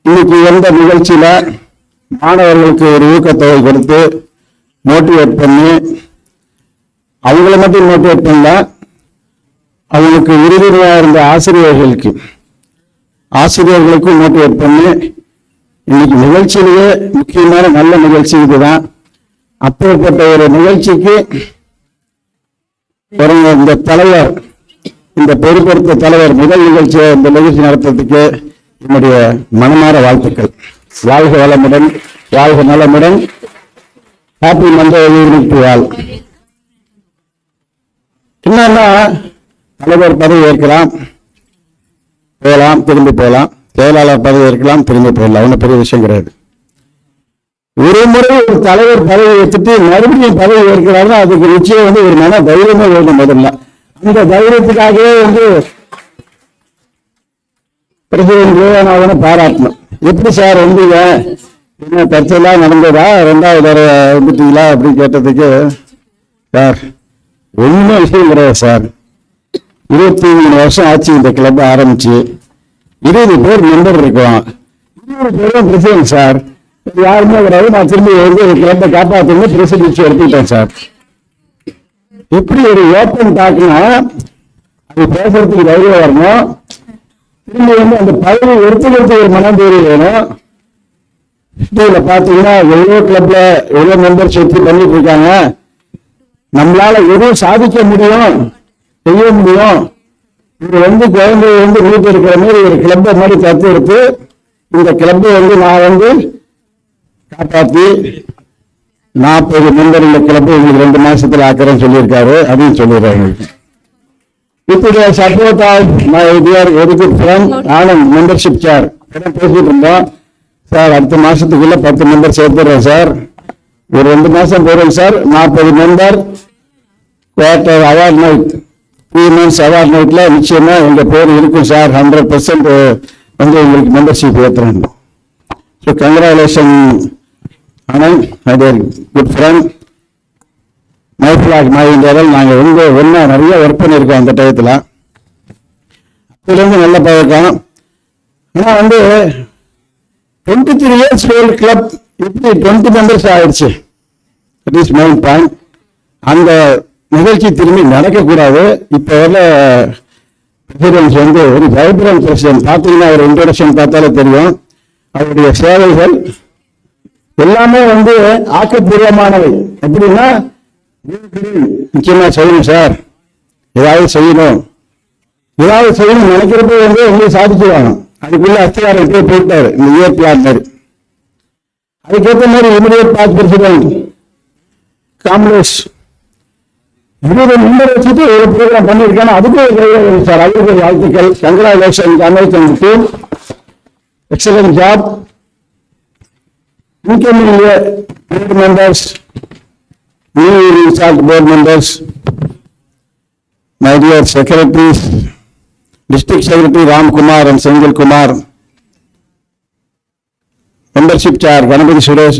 இன்னைக்கு எந்த நிகழ்ச்சியில மாணவர்களுக்கு ஒரு ஊக்கத்தொகை கொடுத்து மோட்டிவேட் பண்ணி, அவங்கள மட்டும் மோட்டிவேட் பண்ணல, அவங்களுக்கு உறுதுணையா இருந்த ஆசிரியர்களுக்கும் மோட்டிவேட் பண்ணி, இன்னைக்கு நிகழ்ச்சியிலேயே முக்கியமான நல்ல நிகழ்ச்சி இதுதான். அப்பேற்பட்ட ஒரு நிகழ்ச்சிக்கு இந்த தலைவர், இந்த பொறுப்பெடுத்த தலைவர் முதல் நிகழ்ச்சியை இந்த நிகழ்ச்சி நடத்துறதுக்கு என்னுடைய மனமார வாழ்த்துக்கள். வாழ்க வளமுடன், வாழ்க நலமுடன். Happy Monday to all. என்னன்னா, தலைவர் பதவி ஏற்கலாம், போகலாம், திரும்பி போகலாம். செயலாளர் பதவி ஏற்கலாம், திரும்பி போகலாம். ஒன்றும் பெரிய விஷயம் கிடையாது. ஒரு முறை ஒரு தலைவர் பதவி ஏற்றுட்டு மறுபடியும் பதவி ஏற்கிறாருன்னா அதுக்கு நிச்சயம் ஒரு மன தைரியமே வேணும். முதல்ல அந்த தைரியத்துக்காகவே பிரசிடென்ட் பாராட்டணும். எப்படி சார் வந்தீங்க, என்ன தற்செயலா நடந்ததா, 2வது தடவை வந்துட்டீங்களா அப்படின்னு கேட்டதுக்கு, சார் ஒண்ணுமே விஷயம் கிடையாது சார், 23 வருஷம் ஆச்சு இந்த கிளப் ஆரம்பிச்சு, 20 பேர் மெம்பர் இருக்கோம், 20 பேரும் பிரசிடென்ட் சார், யாருமே கிடையாது, நான் திரும்பி கிளப்பை காப்பாற்றணும் பிரசிடென்சி எடுத்துக்கிட்டேன் சார். எப்படி ஒரு ஓப்பன் டாக்னா அது பேசுறதுக்கு தைரியம் வரணும், திரும்பி அந்த பதவி எடுத்துக்கிறதுக்கு ஒரு மனம் தைரியம் வேணும். இதுல பாத்தீங்கன்னா எவ்வளோ கிளப்ல எவ்வளோ மெம்பர்ஸ் வச்சு பண்ணிட்டு இருக்காங்க. நம்மளால எதுவும் சாதிக்க முடியும், செய்ய முடியும். இது குழந்தைய வீட்டு இருக்கிற மாதிரி ஒரு கிளப்பை மாதிரி தத்து எடுத்து இந்த கிளப்பை நான் காப்பாற்றி 40 மெம்பர் உள்ள கிளப்பை உங்களுக்கு 2 மாசத்துல ஆக்குறேன்னு சொல்லியிருக்காரு. அதையும் சொல்லிடுறாங்க. இப்படி support my dear very good friend Anand, membership chair பேசிட்டு இருந்தோம். சார் அடுத்த மாசத்துக்குள்ள 10 மெம்பர் சேர்த்துடுறேன் சார், ஒரு 2 மாசம் போறேன் sir. 40 member quarter award night 3 months award நைட்ல நிச்சயமா எங்க பேர் இருக்கும் சார். 100% உங்களுக்கு மெம்பர்ஷிப் ஏற்றுறேன். So congratulation Anand, my dear good friend. My block my இந்தியாவில் நாங்கள் ஒன்றா நிறைய ஒர்க் பண்ணியிருக்கோம் அந்த டயத்தில். அதுலேருந்து நல்ல பழக்கம். ஆனால் 23 years ஓல்டு கிளப் இப்படி 20 மெம்பர்ஸ் ஆயிடுச்சு. That is main point. அந்த நிகழ்ச்சி திரும்பி நடக்கக்கூடாது. இப்போ வர பிரசிடென்ட் ஒரு வைப்ரண்ட் பிரசிடென்ட். பார்த்தீங்கன்னா ஒரு இன்ட்ரோடக்ஷன் பார்த்தாலே தெரியும். அவருடைய சேவைகள் எல்லாமே ஆக்கப்பூர்வமானவை. எப்படின்னா நிச்சயமா செய்யணும் சார், ஏதாவது செய்யணும் நினைக்கிறப்ப உங்களுக்கு சாதிச்சுவாங்க. அதுக்குள்ள அஸ்திகாரம் போயிட்டாரு இந்த இயர் பிளான் மாதிரி. அதுக்கேற்ற மாதிரி immediate past president comrades 20 member வச்சுட்டு ஒரு ப்ரோக்ராம் பண்ணியிருக்காங்க. அதுக்கு சார் அதுக்கு வாழ்த்துக்கள். Congratulation comrades team, excellent job. incoming board members, new installed board members, my dear secretaries, District Secretary Ram Kumar and Senthil Kumar, membership chair Ganapati Suresh,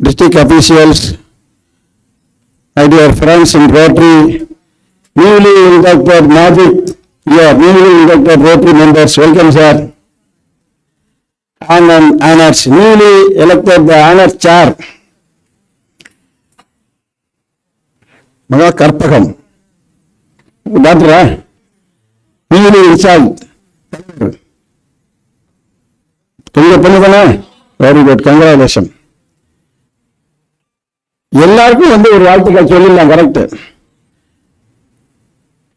district officials, my dear friends in Rotary, newly inducted Magic year, newly inducted Rotary members, welcome sir. And honors, newly elected the honors chair, Maga Karpakam, Doctor, newly installed. Very good, congratulations. எல்லாருக்கும் ஒரு வாழ்த்துக்கள் சொல்லிடலாம். Correct.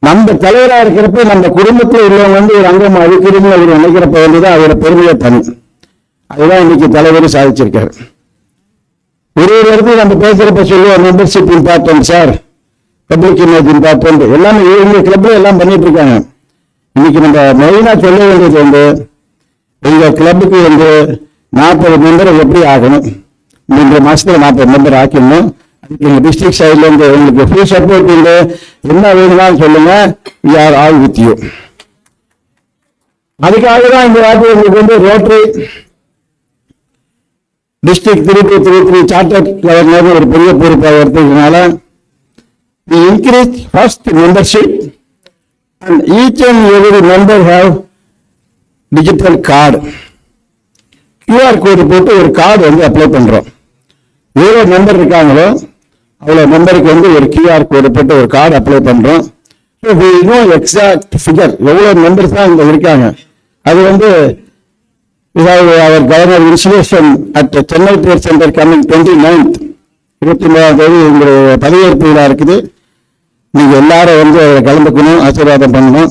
நம்ம தலைவராக இருக்கிறப்ப நம்ம குடும்பத்தில் உள்ளவங்க ஒரு அங்கம் அழிக்கிறீங்க அவர் நினைக்கிறப்ப தான் அவரோட பெருமையை தனி. அதுதான் இன்னைக்கு தலைவர் சாதிச்சிருக்காரு. ஒரு இடத்துல நம்ம பேசுறப்ப சொல்லுவோம் membership important sir, public image important, எல்லாமே எங்க கிளப்ல எல்லாம் பண்ணிட்டு இருக்காங்க. இன்னைக்கு நம்ம மெயினா சொல்ல வேண்டியது எங்க கிளப்புக்கு 40 மெம்பர் எப்படி ஆகணும், 3 மாசத்துல 40 மெம்பர் ஆக்கணும். அதுக்கு எங்க டிஸ்ட்ரிக்ட் சைட்ல உங்களுக்கு ஃபுல் சப்போர்ட் என்ன வேணுமான்னு சொல்லுங்க, we are all with you. அதுக்காக தான் இந்த வாட்டி உங்களுக்கு ரோட்டரி டிஸ்ட்ரிக்ட் 3333 சார்ட்டர் கவர்னர் ஒரு பெரிய பொறுப்பாக எடுத்ததுனால we increased first membership and each and every member have digital card. QR கோடு போட்டு ஒரு கார்டு அப்ளை பண்றோம். எவ்வளவு மெம்பர் இருக்காங்களோ அவ்வளவு மெம்பருக்கு ஒரு QR கோடு போட்டு ஒரு கார்டு அப்ளை பண்றோம். So we know exact figure எவ்வளவு மெம்பர்ஸ் தான் இங்க இருக்காங்க. அது we have our governor initiation at Chennai Trade Center coming 29th 23ஆம் தேதி எங்களுடைய பதவியேற்பு விழா இருக்குது. நீங்க எல்லாரும் கலந்துக்கணும், ஆசீர்வாதம் பண்ணணும்.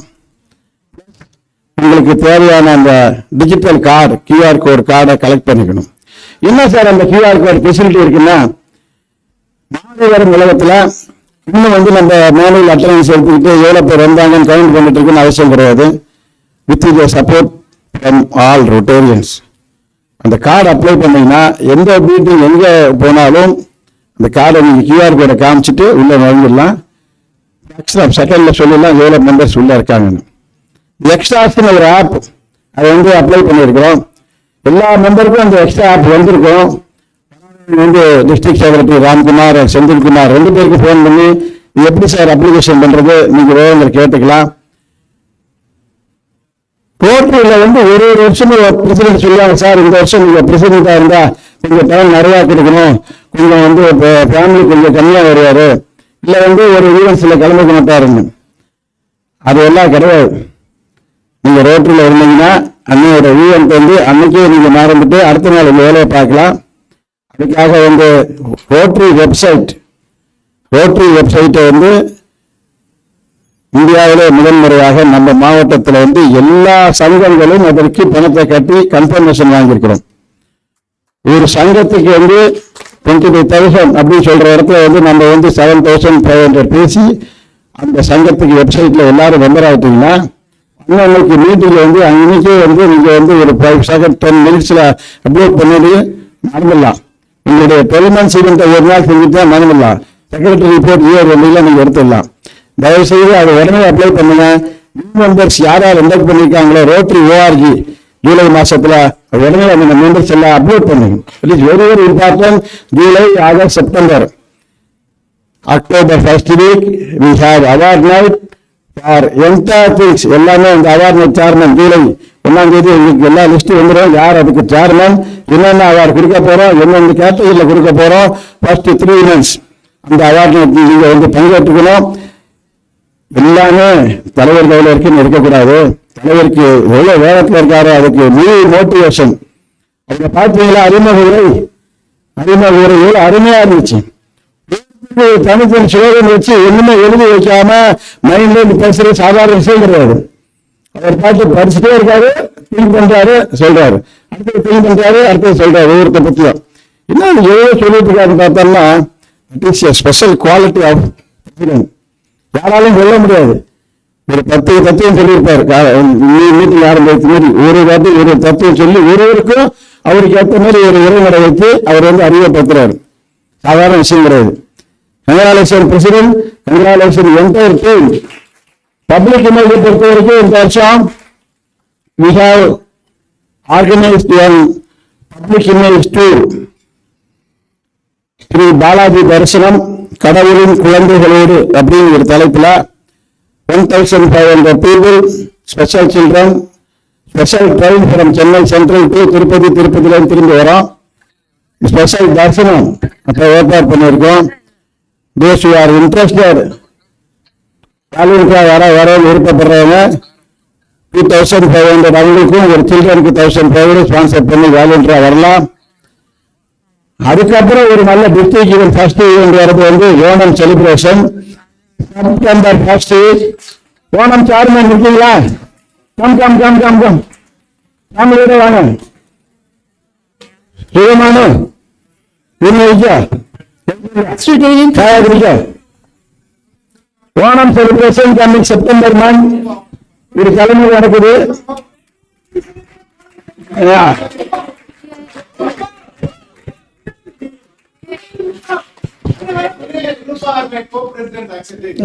உங்களுக்கு தேவையான அந்த டிஜிட்டல் கார்டு QR கோட் கார்டை கலெக்ட் பண்ணிக்கணும். என்ன சார் அந்த QR கோட் ஃபெசிலிட்டி இருக்குன்னா, மாறி வரும் உலகத்துல இன்னும் நம்ம மேனுவல் அட்டண்டன்ஸ் எடுத்துக்கிட்டு எவ்வளவு பேர் வந்தாங்கன்னு கவுண்ட் பண்ணிட்டு இருக்குன்னு அவசியம் கிடையாது. With the support from all Rotarians அந்த கார்டு அப்ளை பண்ணீங்கன்னா எந்த மீட்டிங் எங்க போனாலும் அந்த கார்டை நீங்க QR கோடை காமிச்சிட்டு உள்ள நுழைஞ்சிடலாம். எக்ஸ்ட்ரா செகண்ட்ல சொல்லலாம் எவ்வளவு மெம்பர்ஸ் உள்ள இருக்காங்கன்னு. எக்ஸ்ட்ராஸ்ன்னு ஒரு ஆப் அதை அப்ளை பண்ணியிருக்கிறோம். எல்லா மெம்பருக்கும் அந்த எக்ஸ்ட்ரா ஆப் வந்திருக்கும். டிஸ்ட்ரிக்ட் செக்ரட்டரி ராம்குமார் செந்தில்குமார் 2 பேருக்கு ஃபோன் பண்ணி இது எப்படி சார் அப்ளிகேஷன் பண்றது நீங்க வேணுங்கிற கேட்டுக்கலாம். கோர்ட்டில் ஒரு வருஷம் பிரசிடென்ட் சொல்லுவாங்க, சார் இந்த வருஷம் நீங்க பிரசிடென்டா இருந்தா கொஞ்சம் பணம் நிறையா கொடுக்கணும், கொஞ்சம் ஃபேமிலி கொஞ்சம் கம்மியா வருவாரு, இல்ல ஒரு ஈவெண்ட்ஸ்ல கலந்துக்க மாட்டாருன்னு. அது எல்லாம் கிடையாது. நீங்க ரோட்டரியில் இருந்தீங்கன்னா அன்னையோட ஈவெண்ட் வந்து அன்னைக்கே நீங்க மறந்துட்டு அடுத்த நாள் இந்த வேலையை பார்க்கலாம். அதுக்காக வந்து ரோட்டரி வெப்சைட்டை வந்து இந்தியாவிலே முதன்முறையாக நம்ம மாவட்டத்தில் வந்து எல்லா சங்கங்களும் அதற்கு பணத்தை கட்டி கன்ஃபர்மேஷன் வாங்கியிருக்கிறோம். ஒரு சங்கத்துக்கு வந்து 25,000 அப்படின்னு சொல்ற இடத்துல வந்து நம்ம வந்து 7,500 பேசி அந்த சங்கத்துக்கு வெப்சைட்ல எல்லாரும் மெம்பர் ஆகிட்டீங்கன்னா அன்னைக்கு மீட்டிங்ல வந்து அன்னைக்கே வந்து நீங்க வந்து ஒரு 5 செகண்ட் 10 மினிட்ஸ்ல அப்லோட் பண்ணிட்டு மறந்துடலாம். உங்களுடைய 12 months ஈவெண்ட்டை ஒரு நாள் செஞ்சுட்டு தான் மறந்துடலாம். செக்ரட்டரி ரிப்போர்ட் இயர் வண்டியில நீங்க எடுத்துடலாம். தயவு செய்து அதை உடனே அப்ளை பண்ணுங்க. நியூ மெம்பர்ஸ் யாராவது என்டர் பண்ணிருக்காங்களோ ரோட்டரி ORG ஜூலை மாசத்துல உடனே அந்த மெம்பர்ஸ் எல்லாம் அப்லோட் பண்ணுங்க. It is very very important. July, August, September, October first week we have award night for entire things. எல்லாமே இந்த award night சேர்மன் ஜூலை 1ஆம் தேதி எங்களுக்கு எல்லா லிஸ்ட் வந்துடும். யார் அதுக்கு சேர்மன், என்னென்ன அவார்டு கொடுக்க போறோம், எந்தெந்த கேட்டகரியில் கொடுக்க போறோம், ஃபர்ஸ்ட் 3 months அந்த அவார்டு நீங்க வந்து பங்கேற்றுக்கணும். எல்லாமே தலைவர் கையில் இருக்குன்னு இருக்கக்கூடாது. தலைவருக்கு எவ்வளவு வேகத்தில் இருக்காரு அதுக்கு முழு மோட்டிவேஷன். அவங்க பார்த்தீங்களா அறிமுக உரை எவ்வளவு அருமையா இருந்துச்சு. தனித்தனி சுலோகம் வச்சு ஒண்ணுமே எழுதி வைக்காம மைண்ட்ல பேசுற சாதாரண விஷயம் கிடையாது. அவர் பாட்டு படிச்சுட்டே இருக்காரு, திங்க் பண்றாரு, சொல்றாரு, அடுத்தது திங்க் பண்றாரு, அடுத்தது சொல்றாரு. ஒவ்வொருத்த பத்தியும் என்ன எவ்வளவு சொல்லிட்டு இருக்காருன்னு பார்த்தோம்னா it is a special quality of president. யாராலும் சொல்ல முடியாது. ஒரு 10 தத்துவம் சொல்லியிருப்பாரு மீட்டிங் ஆரம்பித்த மாதிரி ஒரு தத்துவம் சொல்லி ஒருவருக்கும் அவருக்கு ஏற்ற மாதிரி ஒரு உரைநடை வைத்து அவர் வந்து அறிவுப்படுத்துறாரு. சாதாரண விஷயம் கிடையாது. Congratulation president, congratulation entire team. Public இமேஜை பொறுத்த வரைக்கும் இந்த வருஷம் we have organized one public image tour. Sri Balaji தரிசனம் கடவுளின் குழந்தைகளோடு அப்படின்னு ஒரு தலைப்புல 1,500 people, special children, special train from Chennai Central to Tirupati, திருப்பதியில திரும்பி வரோம். ஸ்பெஷல் தரிசனம் அப்ப ஏற்பாடு பண்ணியிருக்கோம். those who are interested வர விருப்பப்படுறவங்க 2,500 அவங்களுக்கும் ஒரு சில்ட்ரனுக்கு 1,500 ஸ்பான்சர் பண்ணி வாலண்டியரா வரலாம். அதுக்கப்புறம் ஒரு நல்ல டிஸ்ட்ரிக்ட் ஈவென்ட் ஃபர்ஸ்ட் ஈவென்ட் வரது வந்து Onam celebration September 1st. Onam chairman இருக்கீங்களா? கம் ஃபேமிலியோட வாங்க. சுகமான Onam celebration coming September month ஒரு கிழமை நடக்குது.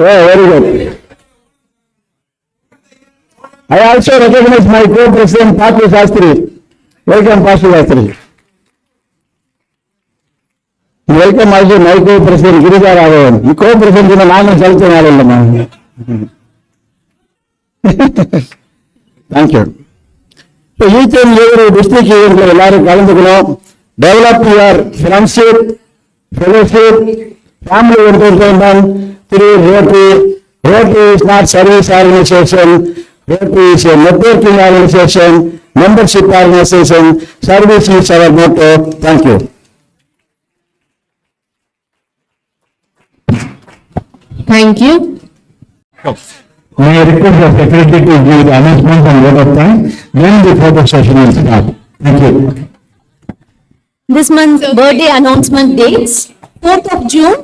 Very good. I also recognize my co-president Pathu Shastri. Welcome Pathu Shastri. Welcome also my co-president Girija Raghavan. Co-president ina naanu selthana allama. Thank you. So each and every district event la ellarum kalandukonom. Develop your friendship, fellowship, family entertainment through Rotary. Rotary is not service organization. Rotary is a networking organization, membership organization. Service is our motto. Thank you. Thank you. May I request the secretary to give the announcement and vote of time, then the photo session will start. Thank you. This month's birthday announcement dates: 4th of June,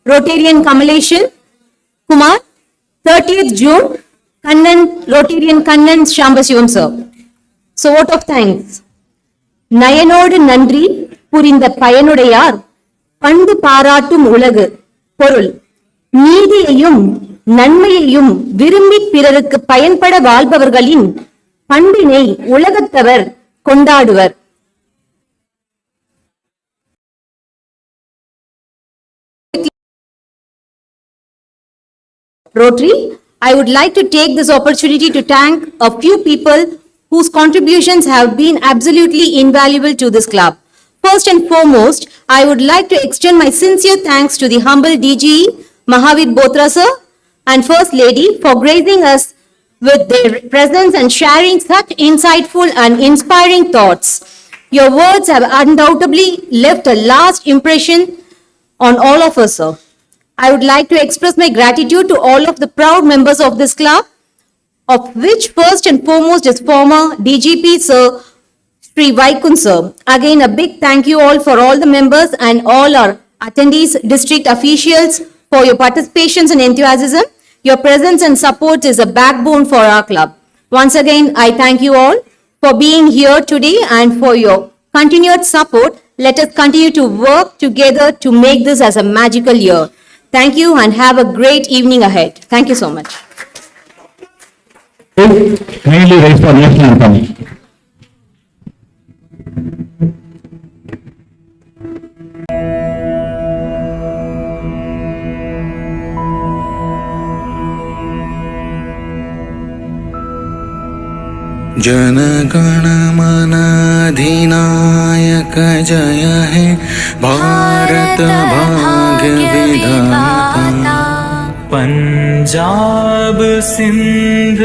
Rotarian Kamaleshan Kumar; 30th June, Rotarian Kannan Shambasivam sir. So vote of thanks. நயனோடு நன்றி புரிந்த பயனுடையார் பண்பு பாராட்டும் உலகு பொருள் நீதியையும் நன்மையையும் விரும்பி பிறருக்கு பயன்பட வாழ்பவர்களின் பண்பினை உலகத்தவர் கொண்டாடுவர். Rotary, I would like to take this opportunity to thank a few people whose contributions have been absolutely invaluable to this club. First and foremost, I would like to extend my sincere thanks to the humble DGE, Mahavir Bothra sir, and First Lady for gracing us with their presence and sharing such insightful and inspiring thoughts. Your words have undoubtedly left a lasting impression on all of us, sir. I would like to express my gratitude to all of the proud members of this club, of which first and foremost is former DGP, Sir Sri Vaikun, sir. Again, a big thank you all for all the members and all our attendees, district officials for your participations and enthusiasm. Your presence and support is a backbone for our club. Once again, I thank you all for being here today and for your continued support. Let us continue to work together to make this as a magical year. Thank you and have a great evening ahead. Thank you so much. Kindly raise for national anthem. जनगण मन अधिनायक जय हे भारत भाग्य विधाता पंजाब सिंध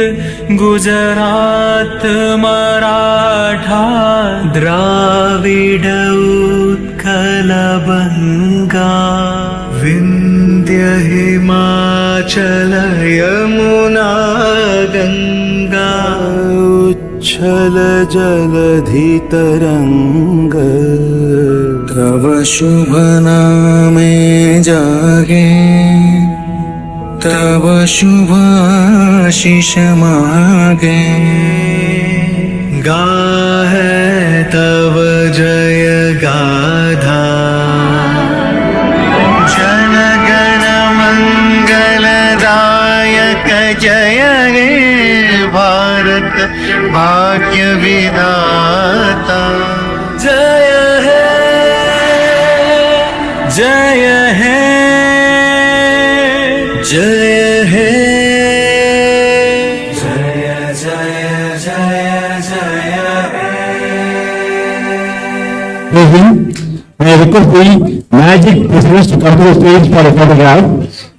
गुजरात मराठा द्राविड उत्कल बंगा विंध्य हिमाचल यमुना गंगा उच्छल जलधि तरंग तव शुभ नामे जागे तव शुभ आशीष मागे गाहे तव जय गाथा जन गण मंगलदायक जय हे भारत भाग्य विधाता जय हे जय हे जय हे जय जय जय जय I request the magic business to come to the stage for a photograph.